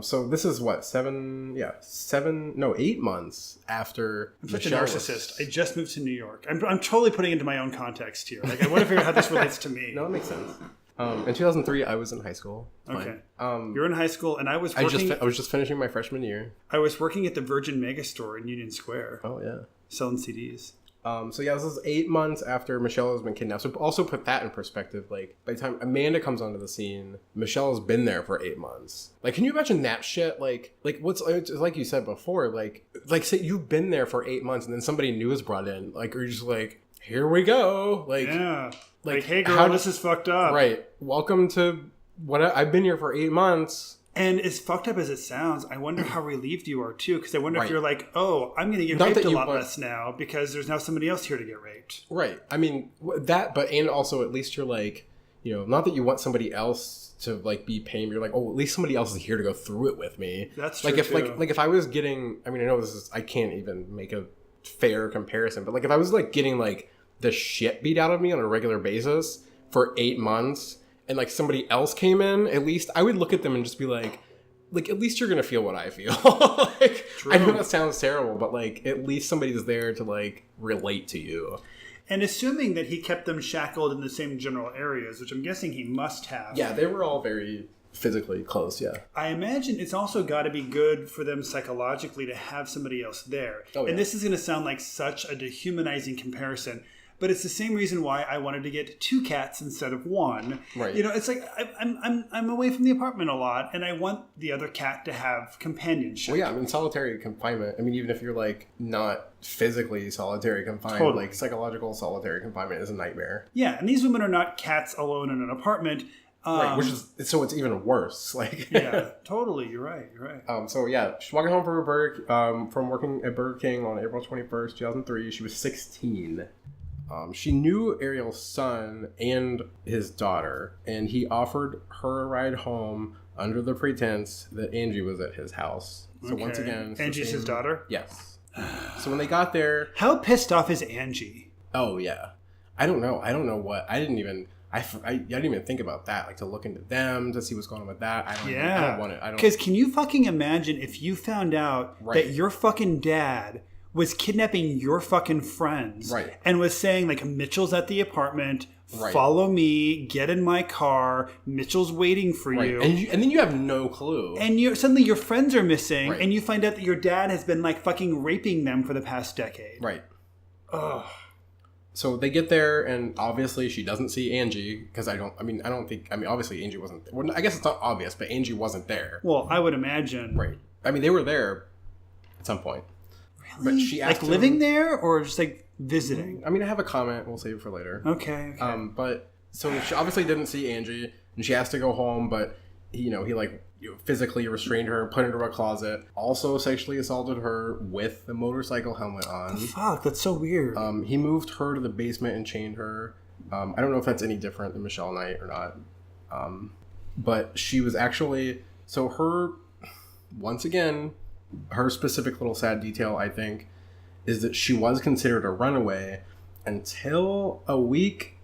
So this is what, 8 months after I'm such a narcissist. I just moved to New York. I'm totally putting it into my own context here. Like, I want to figure out how this relates to me. No, it makes sense. In 2003, I was in high school. Okay. You're in high school, and I was working... I was just finishing my freshman year. I was working at the Virgin Megastore in Union Square. Oh, yeah. Selling CDs. So yeah, this is 8 months after Michelle has been kidnapped. So also put that in perspective. Like, by the time Amanda comes onto the scene, Michelle has been there for 8 months. Like, can you imagine that shit? Like what's like you said before, like say you've been there for 8 months and then somebody new is brought in. Like, or you're just like, here we go. Like, yeah. Like, hey, girl, this is fucked up. Right. Welcome to what I've been here for 8 months. And as fucked up as it sounds, I wonder how relieved you are, too. Because I wonder right. if you're like, oh, I'm going to get not raped a lot less now because there's now somebody else here to get raped. Right. I mean, and also at least you're like, you know, not that you want somebody else to like be paying. You're like, oh, at least somebody else is here to go through it with me. That's true, like if I was getting, I mean, I know I can't even make a fair comparison, but like if I was like getting like the shit beat out of me on a regular basis for 8 months and like somebody else came in, at least I would look at them and just be like at least you're gonna feel what I feel. Like, I know that sounds terrible, but like at least somebody's there to like relate to you. And assuming that he kept them shackled in the same general areas, which I'm guessing he must have. Yeah, they were all very physically close, yeah. I imagine it's also got to be good for them psychologically to have somebody else there. Oh, yeah. And this is going to sound like such a dehumanizing comparison, but it's the same reason why I wanted to get 2 cats instead of 1. Right. You know, it's like I'm away from the apartment a lot, and I want the other cat to have companionship. Well, yeah, I mean, solitary confinement. I mean, even if you're like not physically solitary confined, totally. Like psychological solitary confinement is a nightmare. Yeah, and these women are not cats alone in an apartment. Right, which is so it's even worse. Like, yeah, totally. You're right. So yeah, she's walking home from working at Burger King on April 21st, 2003. She was 16. She knew Ariel's son and his daughter, and he offered her a ride home under the pretense that Angie was at his house. So once again, Angie's his daughter? Yes. So when they got there, how pissed off is Angie? Oh yeah, I don't know what I didn't even think about that. Like to look into them to see what's going on with that. I don't want it. Because can you fucking imagine if you found out that your fucking dad was kidnapping your fucking friends, right, and was saying like Mitchel's at the apartment, right, follow me, get in my car, Mitchel's waiting for you, and then you have no clue, and suddenly your friends are missing, right, and you find out that your dad has been like fucking raping them for the past decade, right? Ugh. So they get there, and obviously she doesn't see Angie because obviously Angie wasn't there. Well, I guess it's not obvious, but Angie wasn't there. Well, I would imagine, right? I mean, they were there at some point. Really? But she asked like living there or just like visiting? I mean, I have a comment. We'll save it for later. Okay. But so she obviously didn't see Angie, and she asked to go home, but he physically restrained her and put her into a closet. Also sexually assaulted her with the motorcycle helmet on. The fuck? That's so weird. He moved her to the basement and chained her. I don't know if that's any different than Michelle Knight or not. But she was actually... So once again, her specific little sad detail, I think, is that she was considered a runaway until a week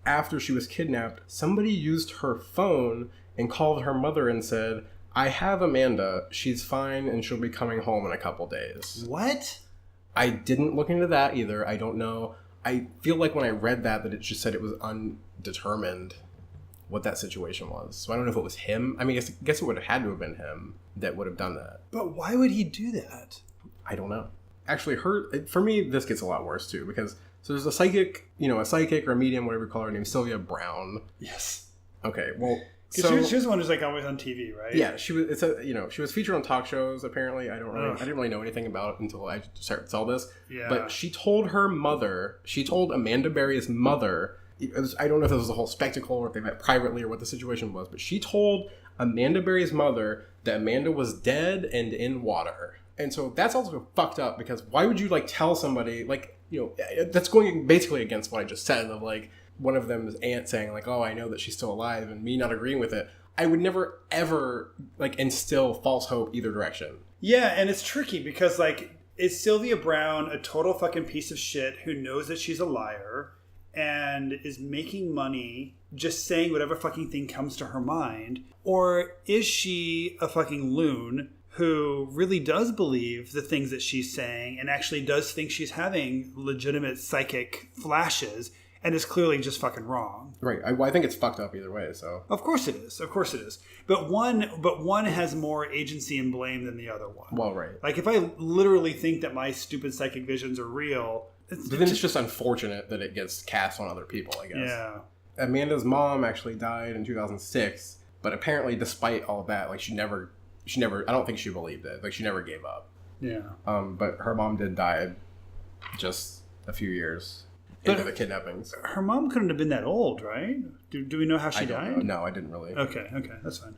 after she was kidnapped. Somebody used her phone and called her mother and said, I have Amanda. She's fine and she'll be coming home in a couple days. What? I didn't look into that either. I don't know. I feel like when I read that it just said it was undetermined what that situation was. So I don't know if it was him. I mean, I guess it would have had to have been him that would have done that. But why would he do that? I don't know. Actually, for me, this gets a lot worse too, because so there's a psychic or a medium, whatever you call her, named Sylvia Brown. Yes. Okay, well... So, she was the one who's like always on TV, right? Yeah, she was. She was featured on talk shows. Apparently, I didn't really know anything about it until I started to tell this. Yeah. But she told Amanda Berry's mother. I don't know if this was a whole spectacle or if they met privately or what the situation was, but she told Amanda Berry's mother that Amanda was dead and in water. And so that's also fucked up, because why would you tell somebody that's going basically against what I just said of one of them's aunt saying oh, I know that she's still alive, and me not agreeing with it. I would never ever instill false hope either direction. Yeah, and it's tricky because is Sylvia Brown a total fucking piece of shit who knows that she's a liar and is making money just saying whatever fucking thing comes to her mind? Or is she a fucking loon who really does believe the things that she's saying and actually does think she's having legitimate psychic flashes and is clearly just fucking wrong? Right. I think it's fucked up either way, so. Of course it is. But one has more agency and blame than the other one. Well, right. If I literally think that my stupid psychic visions are real... But then it's just unfortunate that it gets cast on other people, I guess. Yeah. Amanda's mom actually died in 2006, but apparently despite all that, she never, I don't think she believed it. She never gave up. Yeah. But her mom did die just a few years into the kidnappings. Her mom couldn't have been that old, right? Do we know how she died? No, I didn't really. Okay, that's fine.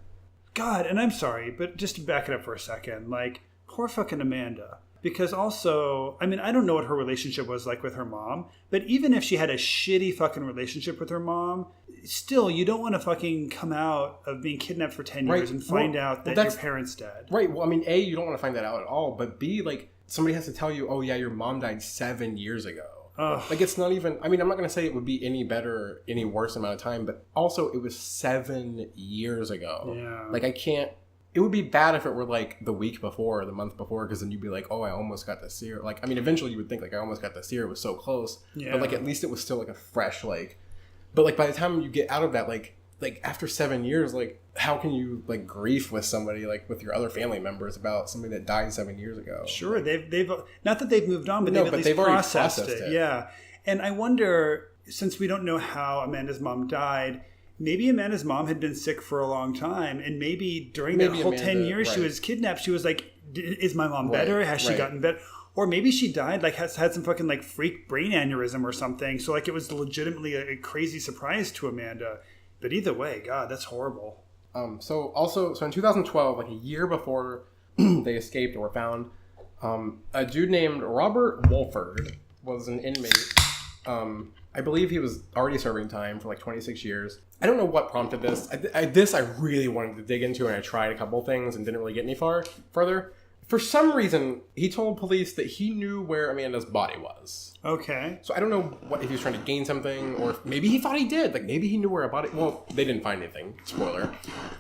God, and I'm sorry, but just to back it up for a second, like, poor fucking Amanda. Because also, I mean, I don't know what her relationship was like with her mom, but even if she had a shitty fucking relationship with her mom, still, you don't want to fucking come out of being kidnapped for 10 years and find out that your parents dead. Right. Well, I mean, A, you don't want to find that out at all, but B, like, somebody has to tell you, oh, yeah, your mom died 7 years ago. Ugh. Like, it's not even, I mean, I'm not going to say it would be any better, any worse amount of time, but also it was 7 years ago. Yeah. Like, I can't, it would be bad if it were like the week before or the month before, because then you'd be like, oh, I almost got to see her. Like, I mean, eventually you would think, like, I almost got to see her. It was so close. Yeah. But, like, at least it was still, like, a fresh, like, but, like, by the time you get out of that, like after 7 years, like, how can you, like, grieve with somebody, like, with your other family members about somebody that died 7 years ago? Sure. They've not that they've moved on, but No, they've but at least they've already processed processed it. Yeah. And I wonder, since we don't know how Amanda's mom died, maybe Amanda's mom had been sick for a long time, and maybe during that whole 10 years she was kidnapped, she was like, is my mom better? Has she gotten better? Or maybe she died, like, has had some fucking, like, freak brain aneurysm or something. So, like, it was legitimately a crazy surprise to Amanda. But either way, God, that's horrible. So in 2012, like a year before they escaped or were found, a dude named Robert Wolford was an inmate. I believe he was already serving time for like 26 years. I don't know what prompted this. I really wanted to dig into, and I tried a couple things and didn't really get any further. For some reason, he told police that he knew where Amanda's body was. Okay. So I don't know if he was trying to gain something, or if maybe he thought he did. Like, maybe he knew where a body... Well, they didn't find anything. Spoiler.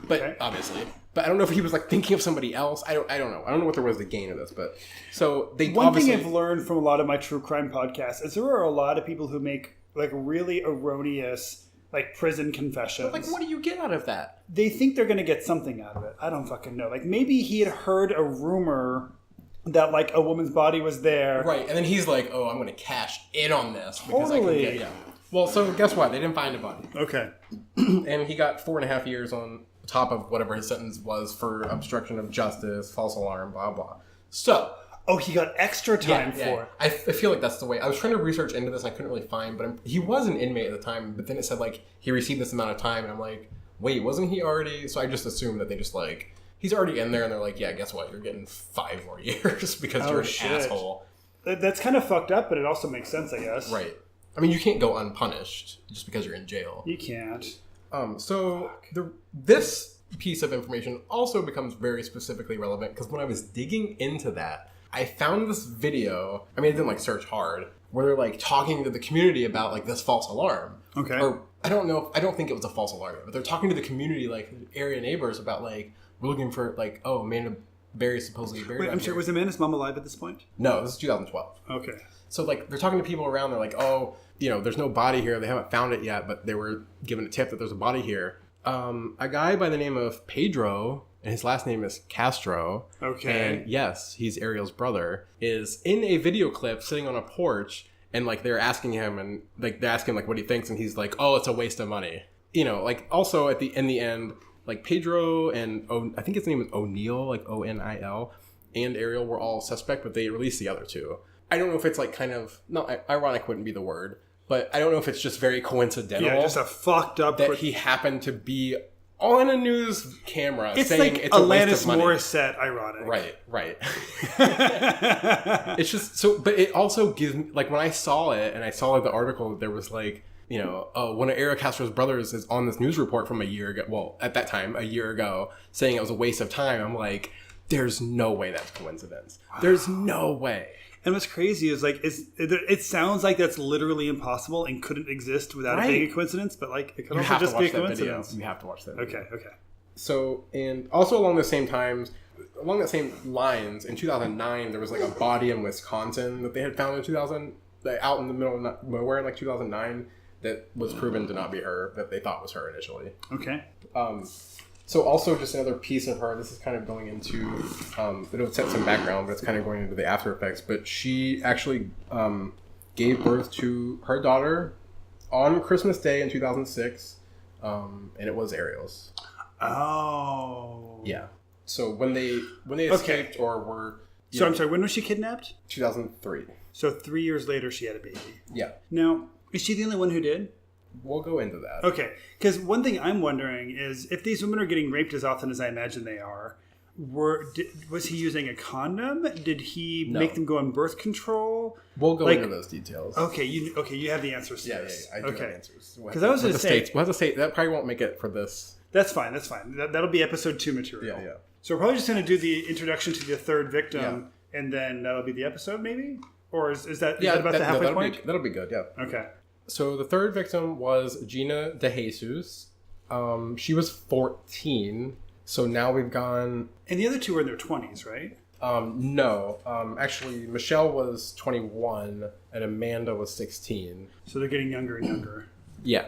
But, obviously. But I don't know if he was, like, thinking of somebody else. I don't know. I don't know what there was to gain of this, but... So, they One thing I've learned from a lot of my true crime podcasts is there are a lot of people who make, like, really erroneous... like prison confessions. But, like, what do you get out of that? They think they're going to get something out of it. I don't fucking know. Like, maybe he had heard a rumor that, like, a woman's body was there. Right, and then he's like, oh, I'm going to cash in on this. Because Totally. I can get, Well, so guess what? They didn't find a body. Okay. And he got 4.5 years on top of whatever his sentence was for obstruction of justice, false alarm, blah, blah. So... Oh, he got extra time for it. I feel like that's the way. I was trying to research into this and I couldn't really find, but he was an inmate at the time, but then it said, like, he received this amount of time, and I'm like, wait, wasn't he already? So I just assumed that they just, like, he's already in there, and they're like, yeah, guess what? You're getting 5 more years because you're an asshole. That's kind of fucked up, but it also makes sense, I guess. Right. I mean, you can't go unpunished just because you're in jail. You can't. This piece of information also becomes very specifically relevant because when I was digging into that, I found this video, I mean, I didn't, like, search hard, where they're, like, talking to the community about, like, this false alarm. Okay. Or, I don't think it was a false alarm, but they're talking to the community, like, area neighbors about, like, we're looking for, like, oh, Amanda Berry supposedly buried. Wait, I'm sorry, was Amanda's mom alive at this point? No, this is 2012. Okay. So, like, they're talking to people around, they're like, oh, you know, there's no body here, they haven't found it yet, but they were given a tip that there's a body here. A guy by the name of Pedro... and his last name is Castro. Okay. And yes, he's Ariel's brother, is in a video clip sitting on a porch, and, like, they're asking him, and, like, they're asking him, like, what he thinks, and he's like, oh, it's a waste of money. You know, like, also in the end, like, Pedro and I think his name is O'Neill, like O'Nil, and Ariel were all suspect, but they released the other two. I don't know if it's, like, kind of, no, ironic wouldn't be the word, but I don't know if it's just very coincidental. Yeah, just a fucked up... that he happened to be on a news camera it's saying like it's a waste of money. Morissette ironic. Right. It's just so, but it also gives me, like, when I saw it and I saw, like, the article, there was, like, you know, one of Ariel Castro's brothers is on this news report from a year ago. Well, at that time, a year ago, saying it was a waste of time. I'm like, there's no way that's coincidence. There's no way. And what's crazy is, like, it sounds like that's literally impossible and couldn't exist without it being a coincidence, but, like, it could also just be a coincidence. You have to watch that video. Okay. So, and also along the same lines, in 2009, there was, like, a body in Wisconsin that they had found out in the middle of nowhere in, like, 2009 that was proven to not be her, that they thought was her initially. Okay. So also just another piece of her, this is kind of going into, it'll set some background, but it's kind of going into the after effects, but she actually gave birth to her daughter on Christmas Day in 2006, and it was Ariel's. Oh. Yeah. So when they escaped or were... So I'm sorry, when was she kidnapped? 2003. So 3 years later, she had a baby. Yeah. Now, is she the only one who did? We'll go into that. Okay. Because one thing I'm wondering is if these women are getting raped as often as I imagine they are, was he using a condom? Did he make them go on birth control? We'll go into those details. Okay, you have the answers to this. Yeah, I do have answers. Because I was going to say... We'll have to say... That probably won't make it for this. That's fine. That'll be episode 2 material. Yeah. So we're probably just going to do the introduction to the third victim, and then that'll be the episode, maybe? Or is that about the halfway point? That'll be good, yeah. Okay. So the third victim was Gina De Jesus. She was 14... So now we've gone... And the other two were in their 20s, right? No. Actually, Mitchel was 21 and Amanda was 16. So they're getting younger and younger. Yeah.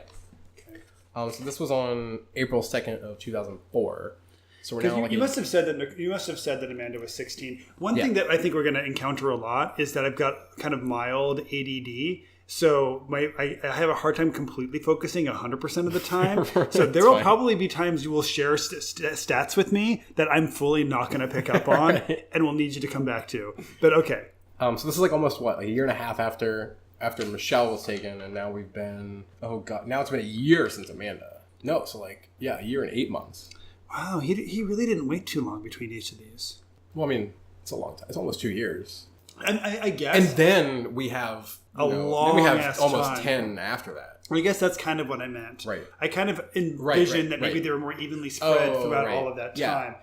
Okay. So this was on April 2nd of 2004. So we're now you must have said that Amanda was 16. One thing that I think we're going to encounter a lot is that I've got kind of mild ADD. So I have a hard time completely focusing 100% of the time. So there will probably be times you will share stats with me that I'm fully not going to pick up on and will need you to come back to. But okay. So this is like almost like a year and a half after Mitchel was taken, and now we've been now it's been a year since Amanda. No, so a year and 8 months. Wow, he really didn't wait too long between each of these. Well, I mean, it's a long time. It's almost 2 years. I guess. And then we have long then we have almost time. 10 after that. I guess that's kind of what I meant. Right. I kind of envisioned that maybe they were more evenly spread throughout all of that time.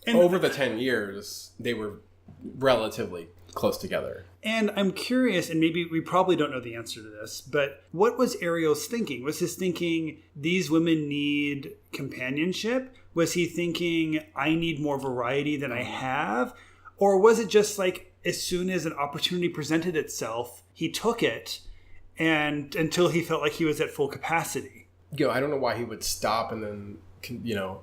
And over the 10 years, they were relatively close together. And I'm curious, and maybe we probably don't know the answer to this, but what was Ariel's thinking? Was his thinking, these women need companionship? Was he thinking, I need more variety than I have? Or was it just like, as soon as an opportunity presented itself, he took it, and until he felt like he was at full capacity? I don't know why he would stop and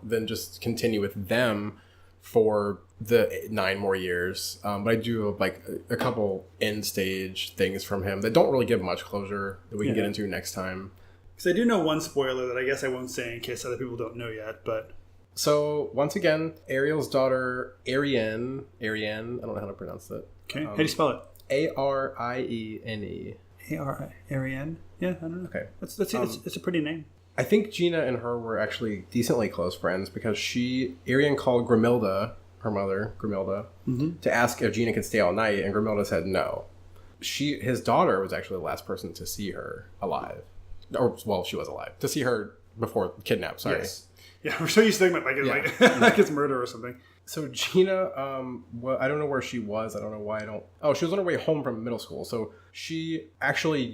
then just continue with them for the 9 more years. But I do have a couple end stage things from him that don't really give much closure that we can get into next time. Because I do know one spoiler that I guess I won't say in case other people don't know yet, but... So, once again, Ariel's daughter, Ariane, I don't know how to pronounce that. Okay, how do you spell it? Ariene. Ariane? Yeah, I don't know. Okay. It's a pretty name. I think Gina and her were actually decently close friends because Ariane called Grimilda, her mother, Grimilda, to ask if Gina could stay all night, and Grimilda said no. His daughter was actually the last person to see her alive. Or, well, she was alive. To see her before kidnapped, sorry. Yes. Yeah, we're so used to thinking about like it's murder or something. So Gina, I don't know where she was. I don't know why I don't... Oh, she was on her way home from middle school. So she actually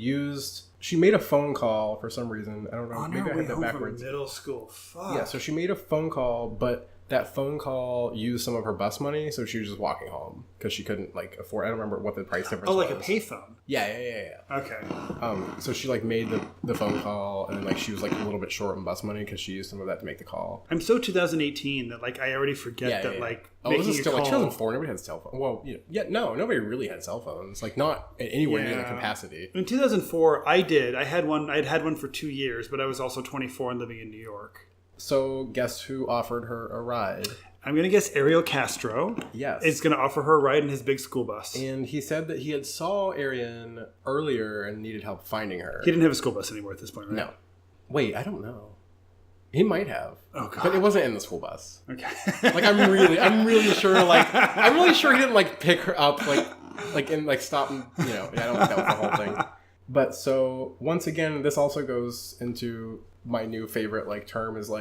she made a phone call for some reason. I don't know. On maybe her I way had that home backwards. from middle school. Fuck. Yeah, so she made a phone call, but that phone call used some of her bus money, so she was just walking home because she couldn't afford. I don't remember what the price difference was. Oh, like a payphone. Yeah. Okay. So she made the phone call, and she was a little bit short on bus money because she used some of that to make the call. I'm so 2018 that I already forget that this is still a call. 2004. Nobody had cell phone. Well, no, nobody really had cell phones. Not anywhere near the capacity. In 2004, I did. I had one. I'd had one for 2 years, but I was also 24 and living in New York. So guess who offered her a ride? I'm going to guess Ariel Castro. Yes. Is going to offer her a ride in his big school bus. And he said that he had saw Ariane earlier and needed help finding her. He didn't have a school bus anymore at this point, right? No. Wait, I don't know. He might have. Oh, God. But it wasn't in the school bus. Okay. I'm really sure, I'm really sure he didn't, pick her up, and, stop and, I don't think that was the whole thing. But so, once again, this also goes into... my new favorite term is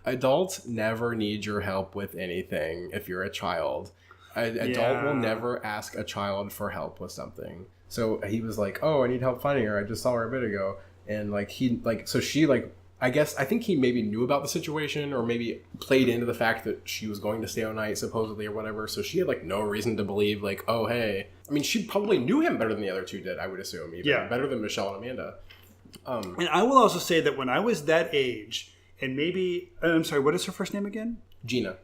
adults never need your help with anything if you're a child. An adult will never ask a child for help with something. So he was oh, I need help finding her. I just saw her a bit ago. And I think he maybe knew about the situation or maybe played into the fact that she was going to stay all night supposedly or whatever. So she had no reason to believe oh, hey. I mean, she probably knew him better than the other two did, I would assume. Even better than Mitchel and Amanda. And I will also say that when I was that age, and maybe, I'm sorry, what is her first name again? Gina.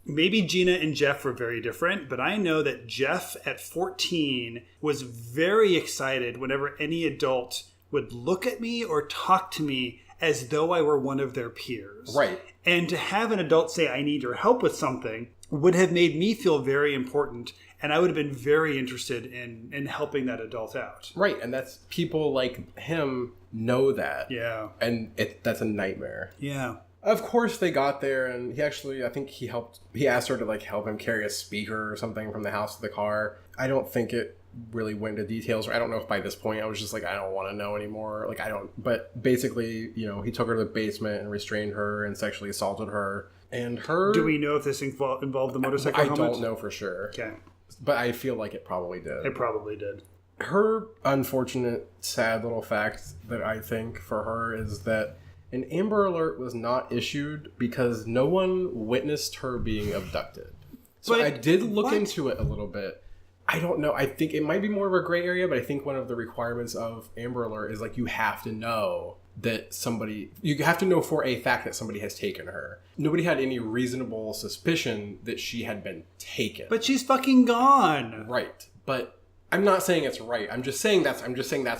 Maybe Gina and Jeff were very different, but I know that Jeff at 14 was very excited whenever any adult would look at me or talk to me as though I were one of their peers. Right. And to have an adult say, I need your help with something, would have made me feel very important, and I would have been very interested in helping that adult out. Right, and that's people like him know that. Yeah. And that's a nightmare. Yeah. Of course they got there, and he actually, I think he asked her to like help him carry a speaker or something from the house to the car. I don't think it really went into details. I don't know if by this point I was just like, I don't want to know anymore. Like, but basically, he took her to the basement and restrained her and sexually assaulted her. And her... Do we know if this involved the motorcycle I helmet? don't know for sure. Okay. But I feel like it probably did. It probably did. Her unfortunate, sad little fact that I think for her is that an Amber Alert was not issued because no one witnessed her being abducted. So I did look into it a little bit. I don't know. I think it might be more of a gray area, but I think one of the requirements of Amber Alert is like you have to know that you have to know for a fact that somebody has taken her. Nobody had any reasonable suspicion that she had been taken. But she's fucking gone. Right. But I'm not saying it's right. I'm just saying that's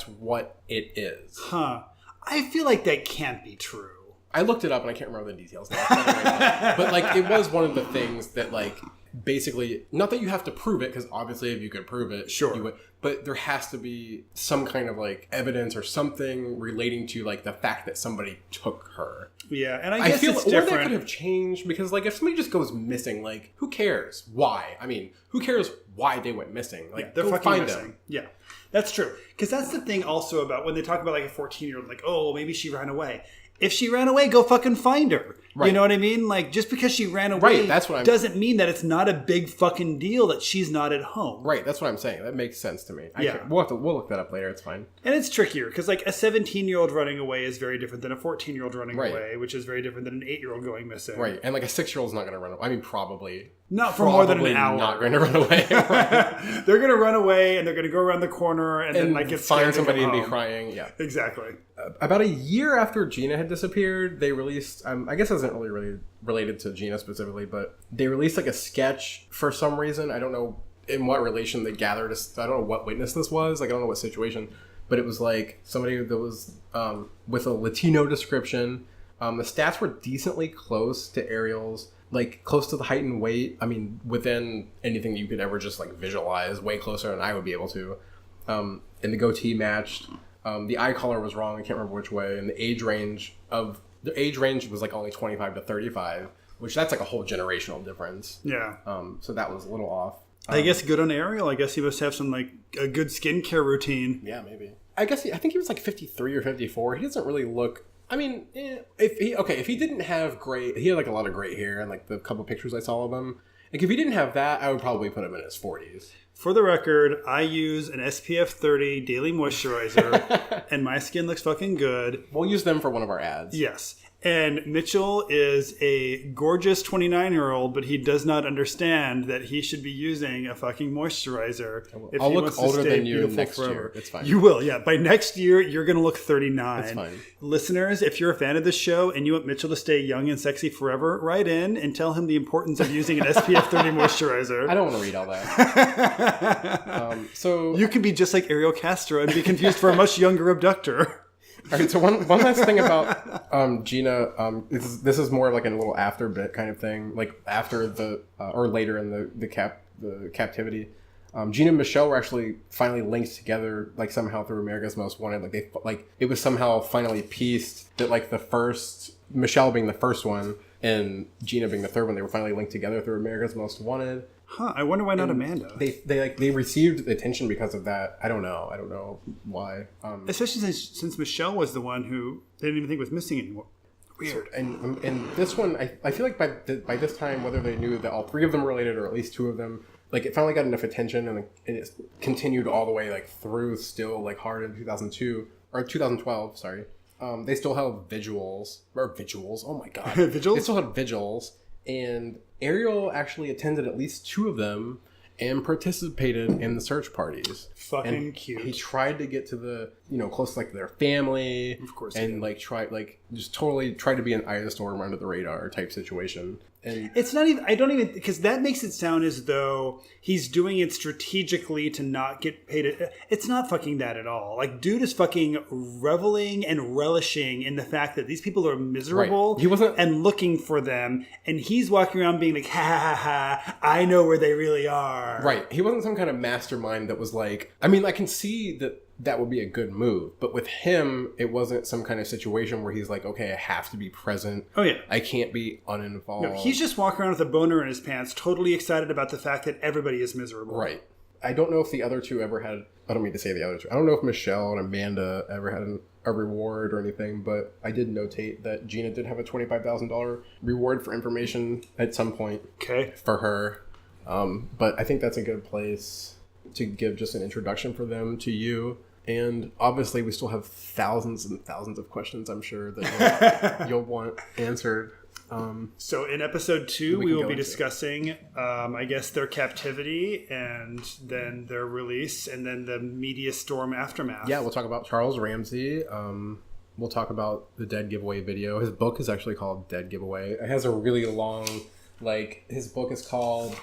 what it is. Huh. I feel like that can't be true. I looked it up and I can't remember the details now. But like it was one of the things that like basically, not that you have to prove it, because obviously if you could prove it, sure, you would, but there has to be some kind of like evidence or something relating to like the fact that somebody took her. Yeah, and I guess feel it's different. different. Or that could have changed, because like if somebody just goes missing, like who cares why? I mean, who cares why they went missing? Like, yeah, they're go fucking find missing. them. Yeah, that's true. Because that's the thing also about when they talk about like a 14-year-old, like, oh, well, maybe she ran away. If she ran away, go fucking find her. Right. You know what I mean? Like, just because she ran away doesn't mean that it's not a big fucking deal that she's not at home. Right, that's what I'm saying. That makes sense to me. Yeah. We'll look that up later. It's fine. And it's trickier, because like a 17-year-old running away is very different than a 14-year-old running away, which is very different than an 8-year-old going missing. Right, and like a 6-year-old's not going to run away. I mean, probably. Not for more than an hour. Not going to run away. Right. They're going to run away, and they're going to go around the corner, and then like get find somebody and be crying. Yeah, exactly. About a year after Gina had disappeared, they released. I guess it isn't really related to Gina specifically, but they released like a sketch for some reason. I don't know in what relation they gathered. I don't know what witness this was. Like I don't know what situation, but it was like somebody that was with a Latino description. The stats were decently close to Ariel's. Like close to the height and weight. I mean, within anything you could ever just like visualize, way closer than I would be able to. And the goatee matched. The eye color was wrong. I can't remember which way. And the age range was like only 25 to 35, which that's like a whole generational difference. Yeah. So that was a little off. I guess good on Ariel. I guess he must have some like a good skincare routine. Yeah, maybe. I think he was like 53 or 54. He doesn't really look. I mean, if he didn't have he had like a lot of gray hair and like the couple pictures I saw of him. Like if he didn't have that, I would probably put him in his 40s. For the record, I use an SPF 30 daily moisturizer, and my skin looks fucking good. We'll use them for one of our ads. Yes. And Mitchel is a gorgeous 29-year-old, but he does not understand that he should be using a fucking moisturizer. I'll look older than you next year. It's fine. You will, yeah. By next year, you're going to look 39. It's fine. Listeners, if you're a fan of this show and you want Mitchel to stay young and sexy forever, write in and tell him the importance of using an SPF 30 moisturizer. I don't want to read all that. So you can be just like Ariel Castro and be confused for a much younger abductor. All right, so one last thing about Gina. This is more of like a little after bit kind of thing, like after or later in the captivity. Gina and Mitchel were actually finally linked together, like somehow through America's Most Wanted. Like it was somehow finally pieced that like the first Mitchel being the first one and Gina being the third one, they were finally linked together through America's Most Wanted. Huh, I wonder why not Amanda. They received attention because of that. I don't know why. Especially since Mitchel was the one who they didn't even think was missing anymore. Weird. So, and this one, I feel like by this time, whether they knew that all three of them were related or at least two of them, like it finally got enough attention and it continued all the way like through still like hard in 2002 or 2012. Sorry. They still held vigils. Oh my god. Vigils? They still had vigils. And Ariel actually attended at least two of them and participated in the search parties. Fucking cute. He tried to get to the, close to like their family. Of course. And like just totally tried to be an eye of the storm under the radar type situation. And it's not even, I don't even, because that makes it sound as though he's doing it strategically to not get paid. It's not fucking that at all. Like, dude is fucking reveling and relishing in the fact that these people are miserable He wasn't, and looking for them. And he's walking around being like, ha ha ha, I know where they really are. Right. He wasn't some kind of mastermind that was like, I mean, I can see that would be a good move. But with him, it wasn't some kind of situation where he's like, okay, I have to be present. Oh, yeah. I can't be uninvolved. No, he's just walking around with a boner in his pants, totally excited about the fact that everybody is miserable. Right. I don't know if the other two ever had, I don't mean to say the other two. I don't know if Mitchel and Amanda ever had a reward or anything, but I did notate that Gina did have a $25,000 reward for information at some point. Okay. For her. But I think that's a good place to give just an introduction for them to you. And obviously, we still have thousands and thousands of questions, I'm sure, that you'll want answered. So in episode 2, we will be discussing, I guess, their captivity and then their release and then the media storm aftermath. Yeah, we'll talk about Charles Ramsey. We'll talk about the Dead Giveaway video. His book is actually called Dead Giveaway. It has a really long, his book is called...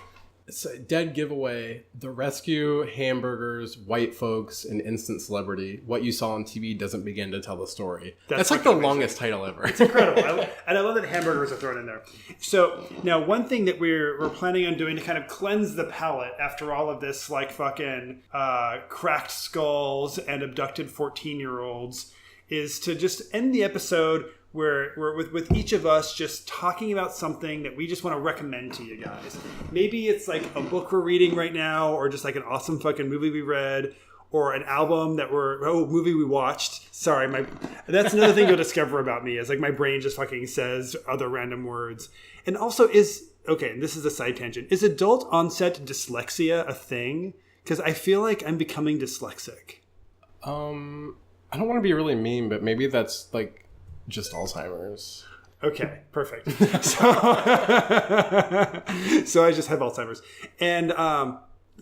It's Dead Giveaway, The Rescue, Hamburgers, White Folks, and Instant Celebrity. What you saw on TV doesn't begin to tell the story. That's like the longest title ever. It's incredible. And I love that hamburgers are thrown in there. So now one thing that we're planning on doing to kind of cleanse the palate after all of this, like fucking cracked skulls and abducted 14-year-olds, is to just end the episode where we're with each of us just talking about something that we just want to recommend to you guys. Maybe it's like a book we're reading right now, or just like an awesome fucking movie we read, or an album that movie we watched. Sorry, that's another thing you'll discover about me, is like my brain just fucking says other random words. And also okay, this is a side tangent. Is adult onset dyslexia a thing? Because I feel like I'm becoming dyslexic. I don't want to be really mean, but maybe that's like just Alzheimer's. Okay, perfect. So I just have Alzheimer's. And,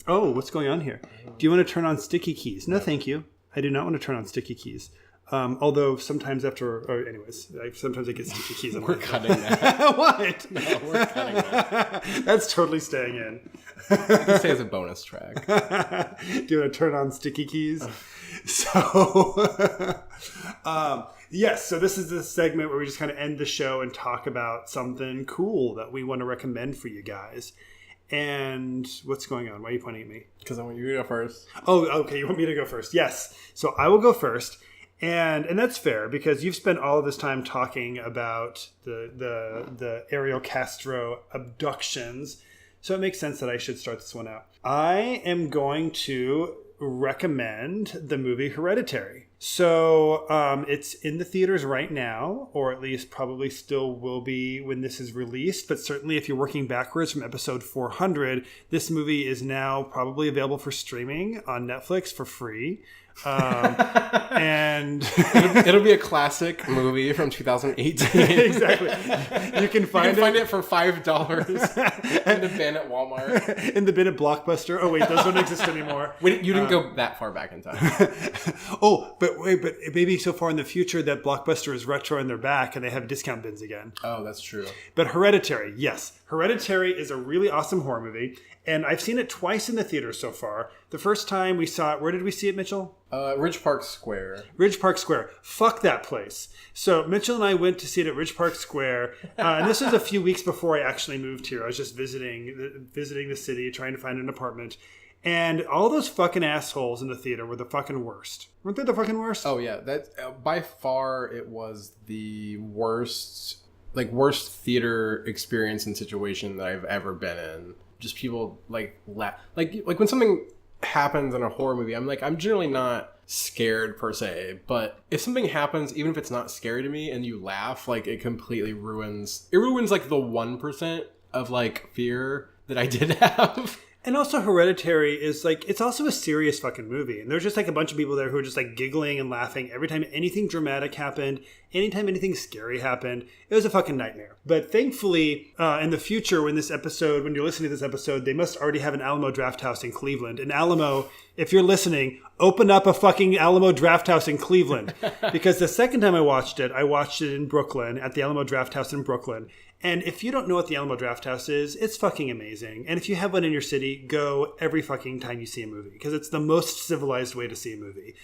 what's going on here? Do you want to turn on sticky keys? No, thank you. I do not want to turn on sticky keys. Although sometimes sometimes I get sticky keys on We're cutting that. What? No, we're cutting that. That's totally staying in. You can say as a bonus track. Do you want to turn on sticky keys? So, yes, so this is the segment where we just kind of end the show and talk about something cool that we want to recommend for you guys. And what's going on? Why are you pointing at me? Because I want you to go first. Oh, okay. You want me to go first? Yes. So I will go first. And that's fair, because you've spent all of this time talking about the Ariel Castro abductions. So it makes sense that I should start this one out. I am going to recommend the movie Hereditary. So it's in the theaters right now, or at least probably still will be when this is released. But certainly if you're working backwards from episode 400, this movie is now probably available for streaming on Netflix for free. And it'll be a classic movie from 2018. Exactly. You can find it for $5 in the bin at Walmart. In the bin at Blockbuster. Oh wait, those don't exist anymore. Wait, you didn't go that far back in time. But maybe so far in the future that Blockbuster is retro and they're back and they have discount bins again. Oh, that's true. But Hereditary, yes. Hereditary is a really awesome horror movie. And I've seen it twice in the theater so far. The first time we saw it, where did we see it, Mitchell? Ridge Park Square. Ridge Park Square. Fuck that place. So Mitchell and I went to see it at Ridge Park Square. And this was a few weeks before I actually moved here. I was just visiting the city, trying to find an apartment. And all those fucking assholes in the theater were the fucking worst. Weren't they the fucking worst? Oh, yeah. That by far, it was the worst theater experience and situation that I've ever been in. Just people like when something happens in a horror movie, I'm generally not scared per se, but if something happens, even if it's not scary to me and you laugh, like it completely ruins like the 1% of like fear that I did have. And also Hereditary is like, it's also a serious fucking movie. And there's just like a bunch of people there who are just like giggling and laughing every time anything dramatic happened, Anytime anything scary happened, it was a fucking nightmare. But thankfully, in the future, when you're listening to this episode, they must already have an Alamo Drafthouse in Cleveland. And Alamo, if you're listening, open up a fucking Alamo Drafthouse in Cleveland. Because the second time I watched it in Brooklyn, at the Alamo Drafthouse in Brooklyn. And if you don't know what the Alamo Drafthouse is, it's fucking amazing. And if you have one in your city, go every fucking time you see a movie. Because it's the most civilized way to see a movie.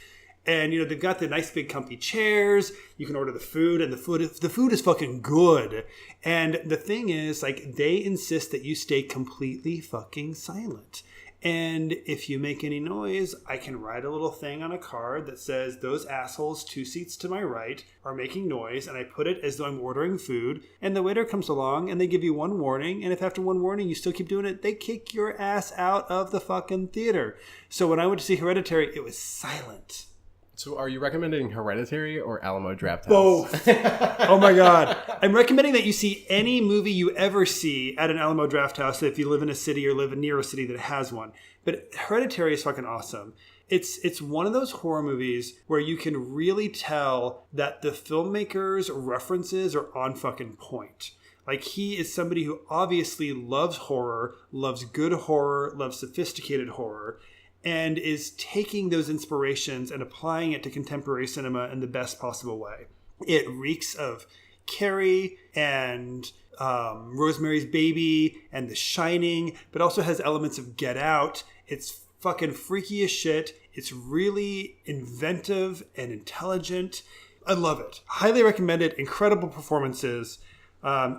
And, they've got the nice big comfy chairs. You can order the food, and the food is fucking good. And the thing is, they insist that you stay completely fucking silent. And if you make any noise, I can write a little thing on a card that says, those assholes 2 seats to my right are making noise. And I put it as though I'm ordering food. And the waiter comes along, and they give you one warning. And if after one warning you still keep doing it, they kick your ass out of the fucking theater. So when I went to see Hereditary, it was silent. So are you recommending Hereditary or Alamo Drafthouse? Both. Oh my God. I'm recommending that you see any movie you ever see at an Alamo Drafthouse if you live in a city or live near a city that has one. But Hereditary is fucking awesome. It's one of those horror movies where you can really tell that the filmmaker's references are on fucking point. He is somebody who obviously loves horror, loves good horror, loves sophisticated horror, and is taking those inspirations and applying it to contemporary cinema in the best possible way. It reeks of Carrie and Rosemary's Baby and The Shining, but also has elements of Get Out. It's fucking freaky as shit. It's really inventive and intelligent. I love it. Highly recommend it. Incredible performances.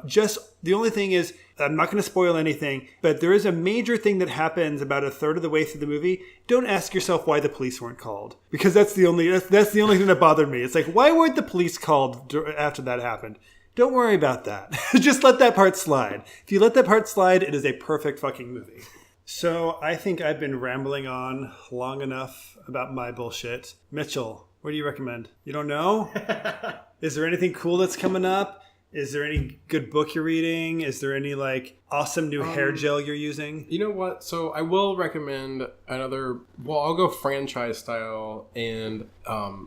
Just the only thing is, I'm not going to spoil anything, but there is a major thing that happens about a third of the way through the movie. Don't ask yourself why the police weren't called, because that's the only thing that bothered me. It's why weren't the police called after that happened? Don't worry about that. Just let that part slide. If you let that part slide, it is a perfect fucking movie. So I think I've been rambling on long enough about my bullshit. Mitchell, what do you recommend? You don't know? Is there anything cool that's coming up? Is there any good book you're reading? Is there any awesome new hair gel you're using? You know what? So I will recommend another. Well, I'll go franchise style and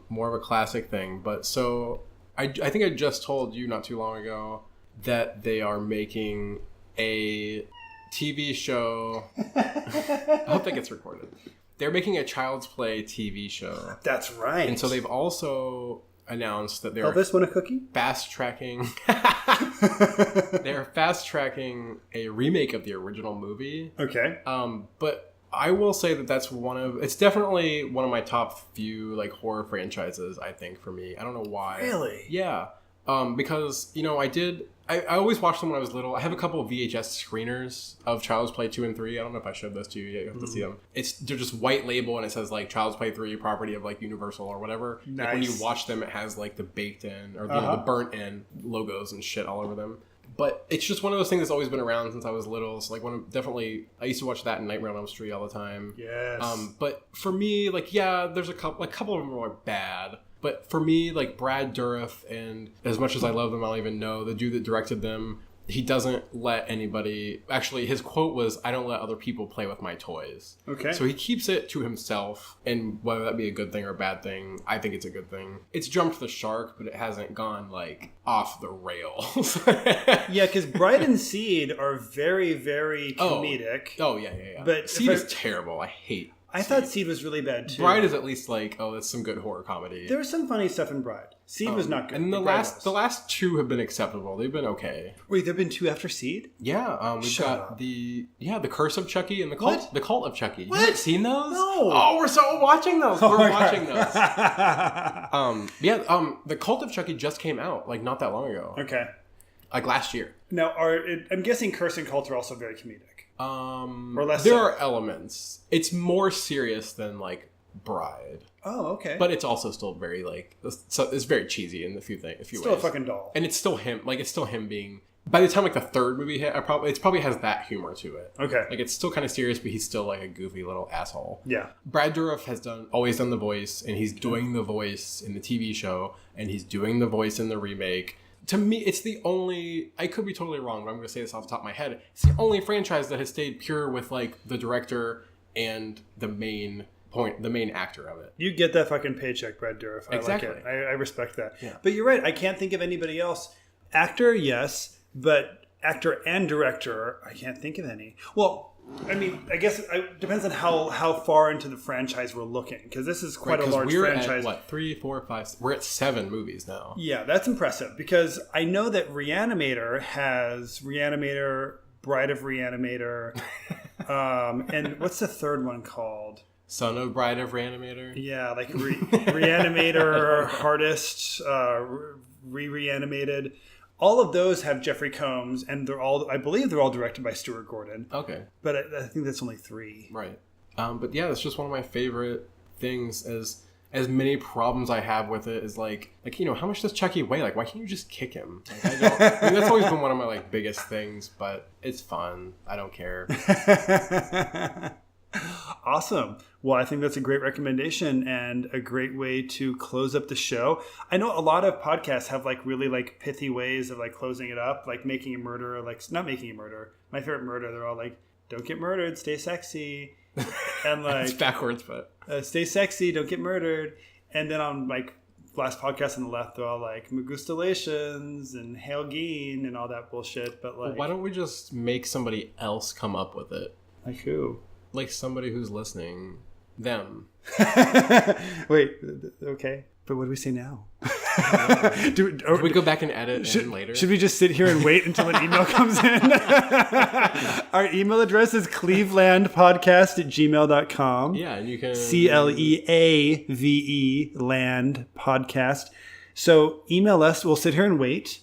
more of a classic thing. But so I think I just told you not too long ago that they are making a TV show. I hope that gets recorded. They're making a Child's Play TV show. That's right. And so they've also announced that they're Elvis want a cookie? Fast tracking. They're fast tracking a remake of the original movie. Okay. But I will say that it's definitely one of my top few horror franchises, I think, for me. I don't know why. Really? Yeah. Because I always watched them when I was little. I have a couple of VHS screeners of Child's Play 2 and 3. I don't know if I showed those to you yet. You have to see them. They're just white label and it says Child's Play 3 property of Universal or whatever. Nice. When you watch them, it has the baked in or the burnt in logos and shit all over them. But it's just one of those things that's always been around since I was little. So I used to watch that in Nightmare on Elm Street all the time. Yes. But for me, there's a couple of them are bad. But for me, Brad Dourif, and as much as I love them, I don't even know the dude that directed them. He doesn't let anybody. Actually, his quote was, "I don't let other people play with my toys." Okay. So he keeps it to himself, and whether that be a good thing or a bad thing, I think it's a good thing. It's jumped the shark, but it hasn't gone off the rails. Yeah, because Bride and Seed are very, very comedic. Oh yeah. But Seed is terrible. I thought Seed was really bad too. Bride is at least that's some good horror comedy. There was some funny stuff in Bride. Seed was not good. And the last two have been acceptable. They've been okay. Wait, there've been 2 after Seed? Yeah, we've got the Curse of Chucky and the Cult of Chucky. What? You haven't seen those? No. Oh, we're so watching those. We're watching those. The Cult of Chucky just came out not that long ago. Okay. Last year. Now, I'm guessing Curse and Cult are also very comedic. Or less. There are elements. It's more serious than Bride. Oh, okay. But it's also still very it's very cheesy in a few ways. Still a fucking doll. And it's still him. It's still him being. By the time the third movie hit, it probably has that humor to it. Okay. It's still kind of serious, but he's still a goofy little asshole. Yeah. Brad Dourif has always done the voice, and he's doing the voice in the TV show, and he's doing the voice in the remake. To me, it's the only... I could be totally wrong, but I'm going to say this off the top of my head. It's the only franchise that has stayed pure with, the director and the main the main actor of it. You get that fucking paycheck, Brad Dourif. I Exactly. like it. I respect that. Yeah. But you're right. I can't think of anybody else. Actor, yes, but actor and director, I can't think of any. Well, I mean, I guess it depends on how far into the franchise we're looking, because this is quite a large franchise. At, 3, 4, 5... We're at 7 movies now. Yeah, that's impressive, because I know that Reanimator has Reanimator, Bride of Reanimator, and what's the third one called? Son of Bride of Reanimator? Yeah, like Reanimator, Hardest, Reanimated. All of those have Jeffrey Combs, and I believe they're all directed by Stuart Gordon. Okay. But I think that's only 3. Right. But yeah, that's just one of my favorite things. As many problems I have with it is like how much does Chucky weigh? Like, why can't you just kick him? Like, I mean, that's always been one of my biggest things, but it's fun. I don't care. Awesome. Well, I think that's a great recommendation and a great way to close up the show. I know a lot of podcasts have really pithy ways of closing it up, like making a murder, not making a murder. My favorite murder, they're all like, don't get murdered, stay sexy. And it's backwards, but stay sexy, don't get murdered. And then on last podcast on the left, they're all like Magustalations and Hail Geen and all that bullshit. But well, why don't we just make somebody else come up with it? Like who? Like somebody who's listening. Them. Wait, okay. But what do we say now? Do we go back and edit later? Should we just sit here and wait until an email comes in? Our email address is clevelandpodcast@gmail.com. Yeah, and you can... CLEAVE land podcast. So email us. We'll sit here and wait.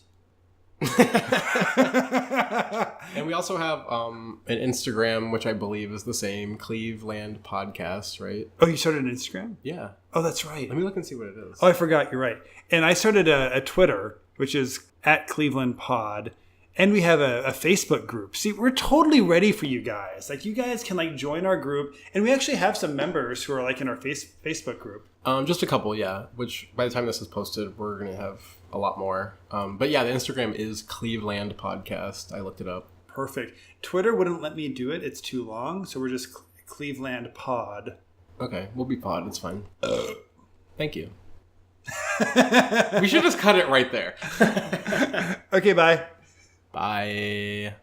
And we also have an Instagram, which I believe is the same, Cleveland Podcast, right? Oh, you started an Instagram? Yeah. Oh, that's right. Let me look and see what it is. Oh, I forgot. You're right. And I started a Twitter, which is @ClevelandPod. And we have a Facebook group. See, we're totally ready for you guys. You guys can join our group. And we actually have some members who are in our Facebook group. Just a couple, yeah. Which by the time this is posted, we're going to have a lot more. But yeah, the Instagram is Cleveland Podcast. I looked it up. Perfect. Twitter wouldn't let me do it. It's too long. So we're just Cleveland Pod. Okay, we'll be pod. It's fine. Thank you. We should just cut it right there. Okay, bye. Bye.